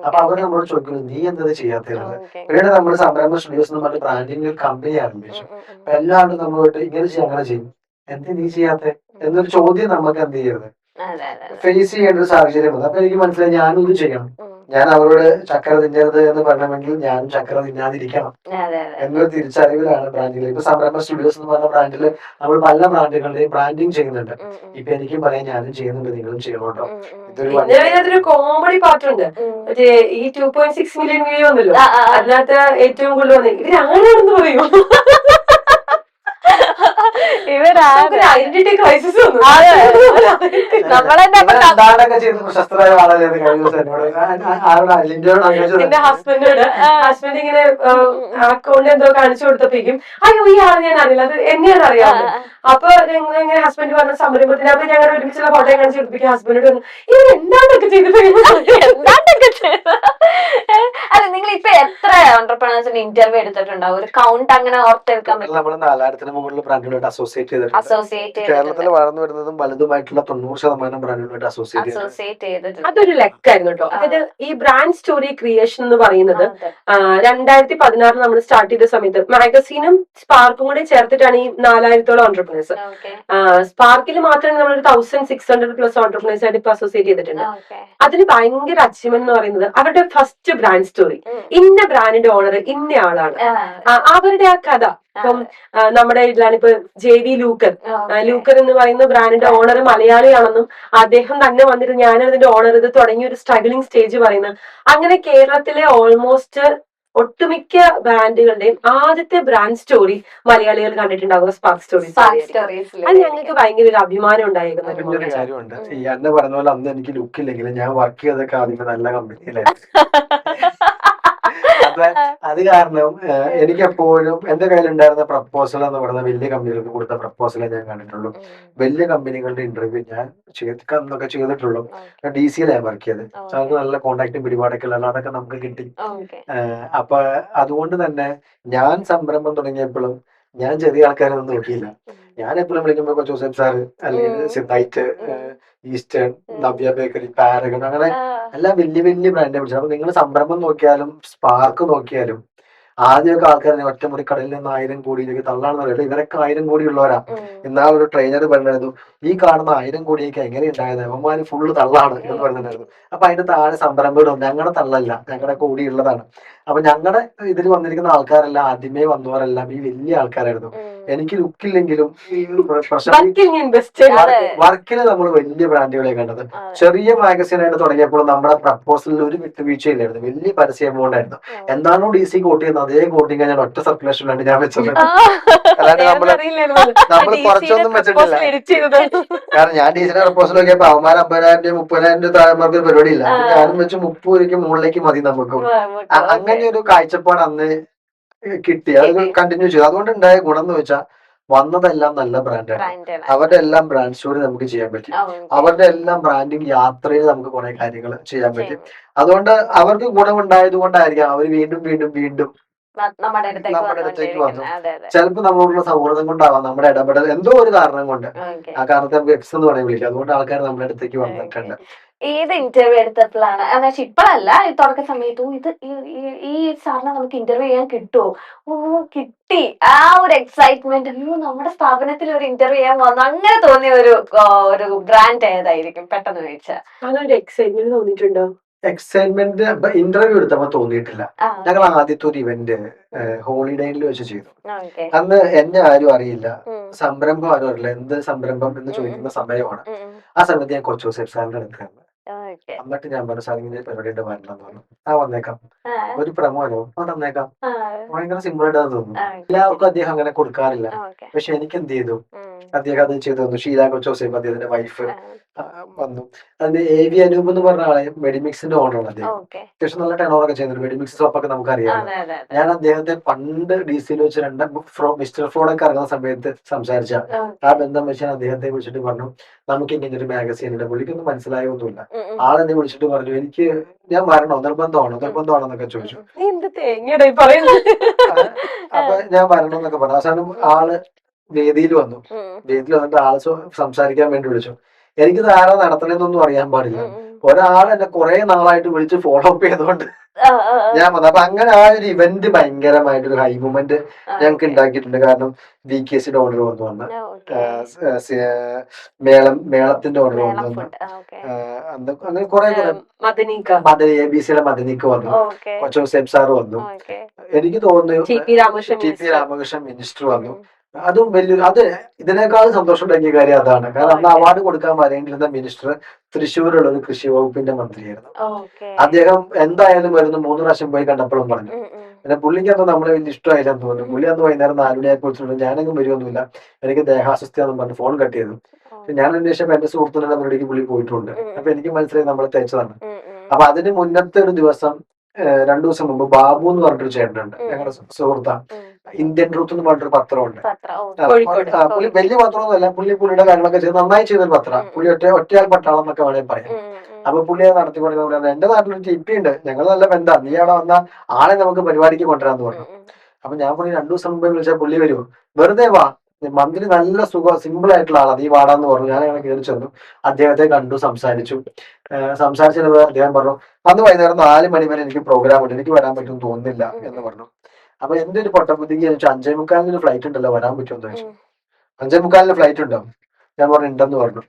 അപ്പൊ അവർ നമ്മളോട് ചോദിക്കുന്നു, നീ എന്തത് ചെയ്യാത്തത്? പിന്നീട് നമ്മൾ സംരംഭ സ്റ്റുഡിയോസ് എന്ന് പറഞ്ഞ ബ്രാൻഡിങ് ഒരു കമ്പനി ആരംഭിച്ചു. അപ്പൊ എല്ലാവരും നമ്മളോട്ട് ഇങ്ങനെ ചെയ്യും അങ്ങനെ ചെയ്യും, എന്ത് നീ ചെയ്യാത്ത എന്നൊരു ചോദ്യം നമുക്ക് എന്ത് ചെയ്യരുത്, ഫേസ് ചെയ്യേണ്ട ഒരു സാഹചര്യം വന്നു. അപ്പൊ എനിക്ക് മനസ്സിലായി ഞാനും ഇത് ചെയ്യണം. ഞാൻ അവരോട് ചക്കര തിന്നരുത് എന്ന് പറയണമെങ്കിൽ ഞാൻ ചക്കര തിന്നാതിരിക്കണം എന്നൊരു തിരിച്ചറിവിലാണ് ബ്രാൻഡിൽ. ഇപ്പൊ സംരംഭ സ്റ്റുഡിയോസ് എന്ന് പറഞ്ഞ ബ്രാൻഡില് നമ്മൾ പല ബ്രാൻഡുകളുടെയും ബ്രാൻഡിങ് ചെയ്യുന്നുണ്ട്. ഇപ്പൊ എനിക്കും പറയാം, ഞാനും ചെയ്യുന്നുണ്ട്, നിങ്ങളും ചെയ്യണോട്ടോ. ഇതൊരു കോമഡി പാർട്ടുണ്ട്. മറ്റേ ഈ 2.6 മില്യൺ വീഡിയോ വന്നല്ലോ, അതിനകത്ത് ഏറ്റവും കൂടുതൽ വന്നത് ഇവരാണെന്ന് പറയും. ഐഡന്റിറ്റി ക്രൈസിസ് പ്രശസ്തരായ എന്റെ ഹസ്ബൻഡ് ഇങ്ങനെ അക്കൗണ്ട് എന്തോ കാണിച്ചു കൊടുത്തപ്പോഴേക്കും അയ്യോ ഈ ആളെ ഞാൻ അറിയില്ല, അത് എന്നെയാണ് അറിയാവുന്നത്. അപ്പൊ ഇങ്ങനെ ഹസ്ബൻഡ് പറഞ്ഞ സംരംഭത്തിന് അപ്പൊ ഞങ്ങൾ ഒരുമിച്ചുള്ള ഫോട്ടോ കാണിച്ചു കൊടുപ്പിക്കും. ഹസ്ബൻഡ് പറഞ്ഞു, ഇവർ എന്താണ്ടൊക്കെ ചെയ്തിട്ട് അല്ല നിങ്ങൾ ഇപ്പൊ എത്ര എന്റർപ്രണേഴ്സിന് ഇന്റർവ്യൂ എടുത്തിട്ടുണ്ടാവും? ഒരു കൗണ്ട് അങ്ങനെ ഓർത്തെടുക്കാൻ പറ്റും? നമ്മൾ 4000-ന് മുകളിൽ ബ്രാൻഡുകളായിട്ട് അസോസിയേറ്റ് ചെയ്തിട്ടുണ്ട്. കേരളത്തിൽ വളർന്നു വരുന്നതും വലുതുമായിട്ടുള്ള 90% ബ്രാൻഡുകളായിട്ട് അസോസിയേറ്റ് ചെയ്തിട്ടുണ്ട്. അതൊരു ലെക്കായിരുന്നു കേട്ടോ. അതായത് ഈ ബ്രാൻഡ് സ്റ്റോറി ക്രിയേഷൻ എന്ന് പറയുന്നത് 2016 നമ്മൾ സ്റ്റാർട്ട് ചെയ്ത സമയത്ത് മാഗസീനും സ്പാർക്കും കൂടെ ചേർത്തിട്ടാണ് ഈ 4000-ഓളം ഓൺടർപ്രണേഴ്സ്. സ്പാർക്കിൽ മാത്രമേ നമ്മൾ 1600+ ഓൺടർപ്രണേഴ്സ് ആയിട്ട് ഇപ്പൊ അസോസിയേറ്റ് ചെയ്തിട്ടുണ്ട്. അതിന് ഭയങ്കര അച്ചീവ്മെന്റ് എന്ന് പറയുന്നത് അവരുടെ ഫസ്റ്റ് ബ്രാൻഡ് സ്റ്റോറി, ഇന്ന ബ്രാൻഡിന്റെ ഓണർ ഇന്ന ആളാണ്, അവരുടെ ആ കഥ. ഇപ്പം നമ്മുടെ ഇതിലാണ് ഇപ്പൊ JV ലൂക്കർ എന്ന് പറയുന്ന ബ്രാൻഡിന്റെ ഓണർ മലയാളിയാണെന്നും അദ്ദേഹം തന്നെ വന്നിട്ട് ഞാനതിന്റെ ഓണർ ഇത് തുടങ്ങിയ ഒരു സ്ട്രഗിളിംഗ് സ്റ്റേജ് പറയുന്നത്. അങ്ങനെ കേരളത്തിലെ ഓൾമോസ്റ്റ് ഒട്ടുമിക്ക ബ്രാൻഡുകളുടെയും ആദ്യത്തെ ബ്രാൻഡ് സ്റ്റോറി മലയാളികൾ കണ്ടിട്ടുണ്ടാകുക സ്പാർക്ക് സ്റ്റോറീസ്. അത് ഞങ്ങൾക്ക് ഭയങ്കര ഒരു അഭിമാനം ഉണ്ടായിരിക്കുന്ന ഒരു വലിയൊരു moment ആണ്. കാര്യമുണ്ട്. ഈ അന്നെ പറഞ്ഞ പോലെ അന്ന് എനിക്ക് ലുക്ക് ഇല്ലെങ്കിലും ഞാൻ വർക്ക് ചെയ്തൊക്കെ ആദ്യമേ നല്ല കമ്പനിയിലായിരുന്നു. അത് കാരണം എനിക്ക് എപ്പോഴും എന്റെ കയ്യിലുണ്ടായിരുന്ന പ്രപ്പോസൽ എന്ന് പറയുന്ന വലിയ കമ്പനികൾക്ക് കൊടുത്ത പ്രപ്പോസലേ ഞാൻ കണ്ടിട്ടുള്ളൂ. വലിയ കമ്പനികളുടെ ഇന്റർവ്യൂ ഞാൻ അന്നൊക്കെ ചെയ്തിട്ടുള്ളൂ. DC ഞാൻ വർക്ക് ചെയ്തത്. അത് നല്ല കോണ്ടാക്ടും പിടിപാടൊക്കെ ഉള്ള അതൊക്കെ നമുക്ക് കിട്ടി. അപ്പൊ അതുകൊണ്ട് തന്നെ ഞാൻ സംരംഭം തുടങ്ങിയപ്പോഴും ഞാൻ ചെറിയ ആൾക്കാരൊന്നും നോക്കിയില്ല. ഞാൻ എപ്പോഴും വിളിക്കുമ്പോ ജോസഫ് സാറ് അല്ലെങ്കിൽ സിദ്ധായിട്ട്, ഈസ്റ്റേൺ, നവ്യ ബേക്കറി, പാരഗൺ, അങ്ങനെ എല്ലാം വലിയ വലിയ ബ്രാൻഡെ പിടിച്ചത്. അപ്പൊ നിങ്ങൾ സംരംഭം നോക്കിയാലും സ്പാർക്ക് നോക്കിയാലും ആദ്യമൊക്കെ ആൾക്കാർ ഒറ്റമുറി കടലിൽ നിന്ന് 1000 കോടിയിലേക്ക് തള്ളാണെന്ന് അറിയില്ല. ഇവരൊക്കെ 1000 കോടി ഉള്ളവരാ. എന്നാൽ ഒരു ട്രെയിനർ പറഞ്ഞിരുന്നു, ഈ കാണുന്ന 1000 കോടിയൊക്കെ എങ്ങനെ ഉണ്ടായത്, അവന്മാര് ഫുള്ള് തള്ളാണ് എന്ന് പറഞ്ഞിട്ടുണ്ടായിരുന്നു. അപ്പൊ അതിന്റെ താഴെ സംരംഭം ഞങ്ങളുടെ തള്ളല്ല, ഞങ്ങളുടെ കോടി ഉള്ളതാണ്. അപ്പൊ ഞങ്ങളുടെ ഇതിൽ വന്നിരിക്കുന്ന ആൾക്കാരെല്ലാം ആദ്യമേ വന്നവരെല്ലാം ഈ വലിയ ആൾക്കാരായിരുന്നു. എനിക്ക് ലുക്കില്ലെങ്കിലും ഈ വർക്കിന് നമ്മൾ വലിയ ബ്രാൻഡുകളെ കണ്ടത്. ചെറിയ മാഗസീനായിട്ട് തുടങ്ങിയപ്പോൾ നമ്മുടെ പ്രപ്പോസലിൽ ഒരു വിട്ടുവീഴ്ചയില്ലായിരുന്നു. വലിയ പരസ്യ എമൗണ്ട് ആയിരുന്നു. എന്താണോ DC കോട്ട് ചെയ്യുന്നത് അതേ കോട്ടിങ് ഞാൻ ഒറ്റ സർക്കുലേഷനിലാണ് ഞാൻ വെച്ചത്. അല്ലാണ്ട് നമ്മള് കുറച്ചൊന്നും വെച്ചിട്ടില്ല. കാരണം ഞാൻ DC പ്രപ്പോസൽ നോക്കിയപ്പോ അവന്മാർ 50,000 30,000 താഴെമാർക്ക് പരിപാടി ഇല്ല. ഞാനും വെച്ച് 30 രൂപയ്ക്ക് മുകളിലേക്ക് മതി നമുക്കും. അങ്ങനെ ഒരു കാഴ്ചപ്പാട് അന്ന് കിട്ടി. അത് കണ്ടിന്യൂ ചെയ്തു. അതുകൊണ്ട് ഉണ്ടായ ഗുണം എന്ന് വെച്ചാൽ വന്നതെല്ലാം നല്ല ബ്രാൻഡാണ്. അവരുടെ എല്ലാം ബ്രാൻഡ് സ്റ്റോറി നമുക്ക് ചെയ്യാൻ പറ്റി. അവരുടെ എല്ലാം ബ്രാൻഡിങ് യാത്രയിൽ നമുക്ക് കുറെ കാര്യങ്ങൾ ചെയ്യാൻ പറ്റി. അതുകൊണ്ട് അവർക്ക് ഗുണമുണ്ടായത് കൊണ്ടായിരിക്കാം അവർ വീണ്ടും വീണ്ടും വീണ്ടും നമ്മുടെ അടുത്തേക്ക് വന്നു. ചിലപ്പോൾ നമ്മളോടുള്ള സൗഹൃദം കൊണ്ടാവാം, നമ്മുടെ ഇടപെടൽ എന്തോ ഒരു കാരണം കൊണ്ട്, ആ കാരണത്തെ നമുക്ക് എക്സ് എന്ന് പറയാൻ വിളിക്കാം. അതുകൊണ്ട് ആൾക്കാർ നമ്മുടെ അടുത്തേക്ക് വന്നിട്ടുണ്ട്. ഏത് ഇന്റർവ്യൂ എടുത്തപ്പോഴാണ്, എന്ന് വെച്ചാൽ ഇപ്പോഴല്ല, ഈ തുടക്ക സമയത്ത് ഇത് ഈ സാറിനെ നമുക്ക് ഇന്റർവ്യൂ ചെയ്യാൻ കിട്ടുമോ, കിട്ടി, ആ ഒരു എക്സൈറ്റ്മെന്റ്, നമ്മുടെ സ്ഥാപനത്തിൽ ഒരു ഇന്റർവ്യൂ ചെയ്യാൻ വന്നു, അങ്ങനെ തോന്നിയ ഒരു ബ്രാൻഡ് ഏതായിരിക്കും പെട്ടെന്ന് ചോദിച്ചാൽ? അതൊരു എക്സൈറ്റ്മെന്റ് തോന്നിയിട്ടുണ്ടോ? എക്സൈറ്റ്മെന്റ് ഇന്റർവ്യൂ എടുത്തപ്പോ തോന്നിയിട്ടില്ല. ഞങ്ങൾ ആദ്യത്തെ ഒരു ഇവന്റ് ഹോളിഡേയിൽ വെച്ച് ചെയ്തു. അന്ന് എന്നെ ആരും അറിയില്ല, സംരംഭം ആരും അറിയില്ല, എന്ത് സംരംഭം എന്ന് ചോദിക്കുന്ന സമയമാണ്. ആ സമയത്ത് ഞാൻ കുറച്ച് ദിവസം സാറിന്റെ അടുത്ത് എന്നിട്ട് ഞാൻ പറഞ്ഞു, സാർ ഇങ്ങനെ പരിപാടിയുടെ വരണം എന്ന് പറഞ്ഞു. വന്നേക്കാം, ഒരു പ്രമോനോ വന്നേക്കാം, ഭയങ്കര സിമ്പിൾ ആയിട്ടാണ് തോന്നുന്നു. എല്ലാവർക്കും അദ്ദേഹം അങ്ങനെ കൊടുക്കാറില്ല. പക്ഷെ എനിക്ക് എന്ത് ചെയ്തു, അദ്ദേഹം അത് ചെയ്തു തന്നു. ഷീല ജോസഫ് അദ്ദേഹത്തിന്റെ വൈഫ് വന്നു. അതിന്റെ AV അനൂപ് എന്ന് പറഞ്ഞ ആളെ മെഡിമിക്സിന്റെ ഓണറാണ് അദ്ദേഹം. അത്യാവശ്യം നല്ല ടേൺ ഓവർ ഒക്കെ ചെയ്യുന്നുണ്ട്. മെഡിമിക്സ് ഷോപ്പൊക്കെ നമുക്കറിയാം. ഞാൻ അദ്ദേഹത്തെ പണ്ട് DC വെച്ച് മിസ്റ്റർ ഫ്രോഡൊക്കെ ഇറങ്ങുന്ന സമയത്ത് സംസാരിച്ച ആ ബന്ധം വെച്ചാൽ അദ്ദേഹത്തെ വിളിച്ചിട്ട് പറഞ്ഞു, നമുക്ക് ഇങ്ങനെ ഒരു മാഗസീൻ ഉണ്ട്. പുള്ളിക്കൊന്നും മനസ്സിലായൊന്നുമില്ല. ആളെന്നെ വിളിച്ചിട്ട് പറഞ്ഞു, എനിക്ക് ഞാൻ വരണോ, നിർബന്ധമാണെന്നൊക്കെ ചോദിച്ചു. അപ്പൊ ഞാൻ വരണമെന്നൊക്കെ പറഞ്ഞു. അവസാനം ആള് വേദിയിൽ വന്നു. വേദിയിൽ വന്നിട്ട് ആള് സംസാരിക്കാൻ വേണ്ടി വിളിച്ചു. എനിക്കിത് ആരാ നടത്തണമെന്നൊന്നും അറിയാൻ പാടില്ല. ഒരാൾ എന്നെ കുറെ നാളായിട്ട് വിളിച്ച് ഫോളോ അപ്പ് ചെയ്തുകൊണ്ട് ഞാൻ വന്നു. അപ്പൊ അങ്ങനെ ആ ഒരു ഇവന്റ് ഭയങ്കരമായിട്ടൊരു ഹൈ മൂമെന്റ് ഞങ്ങൾക്ക് ഉണ്ടാക്കിയിട്ടുണ്ട്. കാരണം VKCയുടെ ഓർഡർ വന്നു, മേളത്തിന്റെ ഓർഡർ വന്നു, അങ്ങനെ കുറെ ABCയുടെ മദനിക്ക് വന്നു, കൊച്ചോസേബ് സാറ് വന്നു. എനിക്ക് തോന്നുന്നു TP രാമകൃഷ്ണൻ മിനിസ്റ്റർ വന്നു. അതും വലിയൊരു, അത് ഇതിനേക്കാൾ സന്തോഷം ഉണ്ടാക്കിയ കാര്യം അതാണ്. കാരണം അന്ന് അവാർഡ് കൊടുക്കാൻ വരേണ്ടിരുന്ന മിനിസ്റ്റർ തൃശ്ശൂരുള്ള ഒരു കൃഷി വകുപ്പിന്റെ മന്ത്രിയായിരുന്നു. അദ്ദേഹം എന്തായാലും വരുന്ന 3 പ്രാവശ്യം പോയി കണ്ടപ്പോഴും പറഞ്ഞു. പിന്നെ പുള്ളിക്ക് അന്ന് നമ്മളെ വലിയ ഇഷ്ടമായില്ലെന്ന് തോന്നുന്നു. പുള്ളി അന്ന് വൈകുന്നേരം 4 മണിയായി കുറിച്ചിട്ടുണ്ട്. ഞാനെങ്കിലും വരുമൊന്നുമില്ല, എനിക്ക് ദേഹാസ്വസ്ഥയാണെന്ന് പറഞ്ഞ് ഫോൺ കട്ട് ചെയ്തു. ഞാൻ അന്വേഷിച്ചപ്പോ എന്റെ സുഹൃത്തുക്കളുടെ പരിപാടിക്ക് പുള്ളി പോയിട്ടുണ്ട്. അപ്പൊ എനിക്ക് മനസ്സിലായി നമ്മൾ തേച്ചതാണ്. അപ്പൊ അതിന് മുന്നത്തെ ഒരു ദിവസം 2 ദിവസം മുമ്പ് ബാബു എന്ന് പറഞ്ഞിട്ടൊരു ചേട്ടനുണ്ട്, ഞങ്ങളുടെ സുഹൃത്താണ്. ഇന്ത്യൻ ട്രൂത്ത് എന്ന് പറഞ്ഞിട്ടൊരു പത്രമുണ്ട്. പുള്ളി വലിയ പത്രമൊന്നുമല്ല, പുള്ളിയുടെ കാര്യങ്ങളൊക്കെ ചെയ്ത് നന്നായി ചെയ്തൊരു പത്രം. പുള്ളി ഒറ്റയാൾ പട്ടാളം എന്നൊക്കെ വേണമെങ്കിൽ പറയാം. അപ്പൊ പുള്ളി അത് നടത്തിക്കൊണ്ടിരുന്ന എന്റെ നാട്ടിലൊരു TP ഉണ്ട്, ഞങ്ങൾ നല്ല ബന്ധമാണ്, നീ അവിടെ വന്ന ആളെ നമുക്ക് പരിപാടിക്ക് കൊണ്ടുവരാന്ന് പറഞ്ഞു. അപ്പൊ ഞാൻ പുള്ളി 2 ദിവസം മുമ്പ് വിളിച്ചാൽ പുള്ളി വരുമോ, വെറുതെ വാ, മന്ത്രി നല്ല സിമ്പിൾ ആയിട്ടുള്ള ആളാണ്, നീ വാടാന്ന് പറഞ്ഞു. ഞാൻ അങ്ങനെ കയറി ചെന്നു, അദ്ദേഹത്തെ കണ്ടു, സംസാരിച്ചത് അദ്ദേഹം പറഞ്ഞു, അന്ന് വൈകുന്നേരം 4 മണി വരെ എനിക്ക് പ്രോഗ്രാം ഉണ്ട്, എനിക്ക് വരാൻ പറ്റുമെന്ന് തോന്നുന്നില്ല എന്ന് പറഞ്ഞു. അപ്പൊ എന്റെ ഒരു പൊട്ടബുദ്ധിക്ക് ചോദിച്ചു, 5:45 ഫ്ലൈറ്റ് ഉണ്ടല്ലോ, വരാൻ പറ്റുമെന്ന് ചോദിച്ചു. 5:45 ഫ്ലൈറ്റ് ഉണ്ടോ? ഞാൻ പറഞ്ഞു ഉണ്ടെന്ന് പറഞ്ഞു.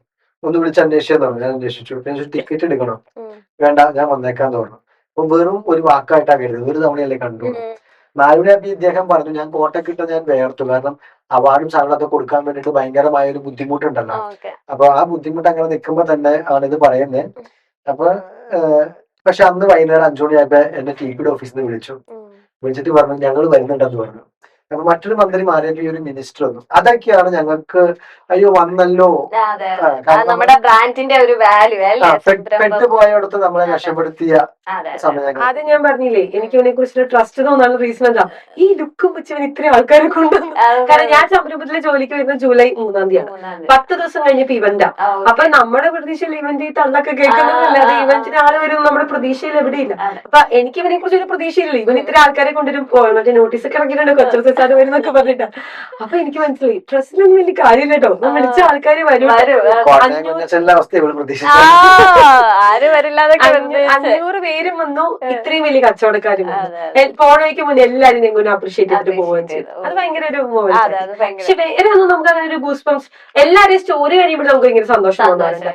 ഒന്ന് വിളിച്ച് അന്വേഷിച്ചെന്ന് പറഞ്ഞു. ഞാൻ അന്വേഷിച്ചു. ടിക്കറ്റ് എടുക്കണോ? വേണ്ട, ഞാൻ വന്നേക്കാന്ന് പറഞ്ഞു. അപ്പൊ വെറും ഒരു വാക്കായിട്ടാണ് കരുതുന്നത്, ഒരു തവണയല്ലേ കണ്ടു. 4 മണിയാകുമ്പോൾ ഇദ്ദേഹം പറഞ്ഞു, ഞാൻ കോട്ടക്കിട്ട് ഞാൻ വേർത്തു, കാരണം അവാർഡും സാധനങ്ങളൊക്കെ കൊടുക്കാൻ വേണ്ടിയിട്ട് ഭയങ്കരമായ ഒരു ബുദ്ധിമുട്ടുണ്ടല്ലോ. അപ്പൊ ആ ബുദ്ധിമുട്ട് അങ്ങനെ നിൽക്കുമ്പോ തന്നെ ആണിത് പറയുന്നത്. അപ്പൊ പക്ഷെ അന്ന് വൈകുന്നേരം 5 മണിയായപ്പോ എന്നെ TPയുടെ ഓഫീസിൽ നിന്ന് വിളിച്ചു. വിളിച്ചിട്ട് പറഞ്ഞു ഞങ്ങൾ വരുന്നുണ്ടെന്ന് പറഞ്ഞു. അപ്പൊ മറ്റൊരു മന്ത്രി മാറിയപ്പോ ഈ ഒരു മിനിസ്റ്റർ വന്നു. അതൊക്കെയാണ് ഞങ്ങൾക്ക് അയ്യോ വന്നല്ലോ, നമ്മുടെ ബ്രാൻഡിന്റെ ഒരു വാല്യൂ അല്ലേ, പെട്ടുപോയടത്ത് നമ്മളെ രക്ഷപ്പെടുത്തിയ സമയങ്ങൾ. ആദ്യം ഞാൻ പറഞ്ഞില്ലേ എനിക്ക് ഇവനെ കുറിച്ച് ട്രസ്റ്റ് തോന്നാനുള്ള റീസൺ എന്താ, ഈ ലുക്കും വെച്ച് ഇവൻ ഇത്രയും ആൾക്കാരെ കൊണ്ടുവന്നു. കാരണം ഞാൻ സംരംഭത്തിലെ ജോലിക്ക് വരുന്നത് ജൂലൈ 3-ാം തീയതിയാണ്. 10 ദിവസം കഴിഞ്ഞപ്പോ ഇവന്റാ. അപ്പൊ നമ്മുടെ പ്രതീക്ഷയിൽ ഇവന്റ് ഈ തള്ളൊക്കെ കേൾക്കുന്നതല്ലാതെ ഇവന്റിന് ആള് വരും നമ്മുടെ പ്രതീക്ഷയിൽ എവിടെയില്ല. അപ്പൊ എനിക്ക് ഇവനെ കുറിച്ച് ഒരു പ്രതീക്ഷയില്ല. ഇവൻ ഇത്ര ആൾക്കാരെ കൊണ്ടുവരും, മറ്റേ നോട്ടീസ് ഒക്കെ ഇറങ്ങിയിട്ടുണ്ട് കൊച്ചു സെസാറ് വരുന്നൊക്കെ പറഞ്ഞിട്ടാ. അപ്പൊ എനിക്ക് മനസ്സിലായി ട്രസ്റ്റിനൊന്നും വലിയ കാര്യമില്ല കേട്ടോ, വിളിച്ച ആൾക്കാര് വരും. 500 പേരും വന്നു, ഇത്രയും വലിയ കച്ചവടക്കാരും പോണേക്ക് മുന്നേ എല്ലാരും ഞങ്ങൾ അപ്രീഷിയേറ്റ് ചെയ്തിട്ട് പോവുകയും ചെയ്തു. അത് ഭയങ്കര ഒരു മൊമെന്റ്. പക്ഷെ വേറെ ഒന്നും നമുക്ക് അങ്ങനെ ഒരു ഗൂസ് ബംസ് എല്ലാരെയും സ്റ്റോറി കഴിയുമ്പോൾ നമുക്ക് ഭയങ്കര സന്തോഷം തോന്നാറുണ്ട്.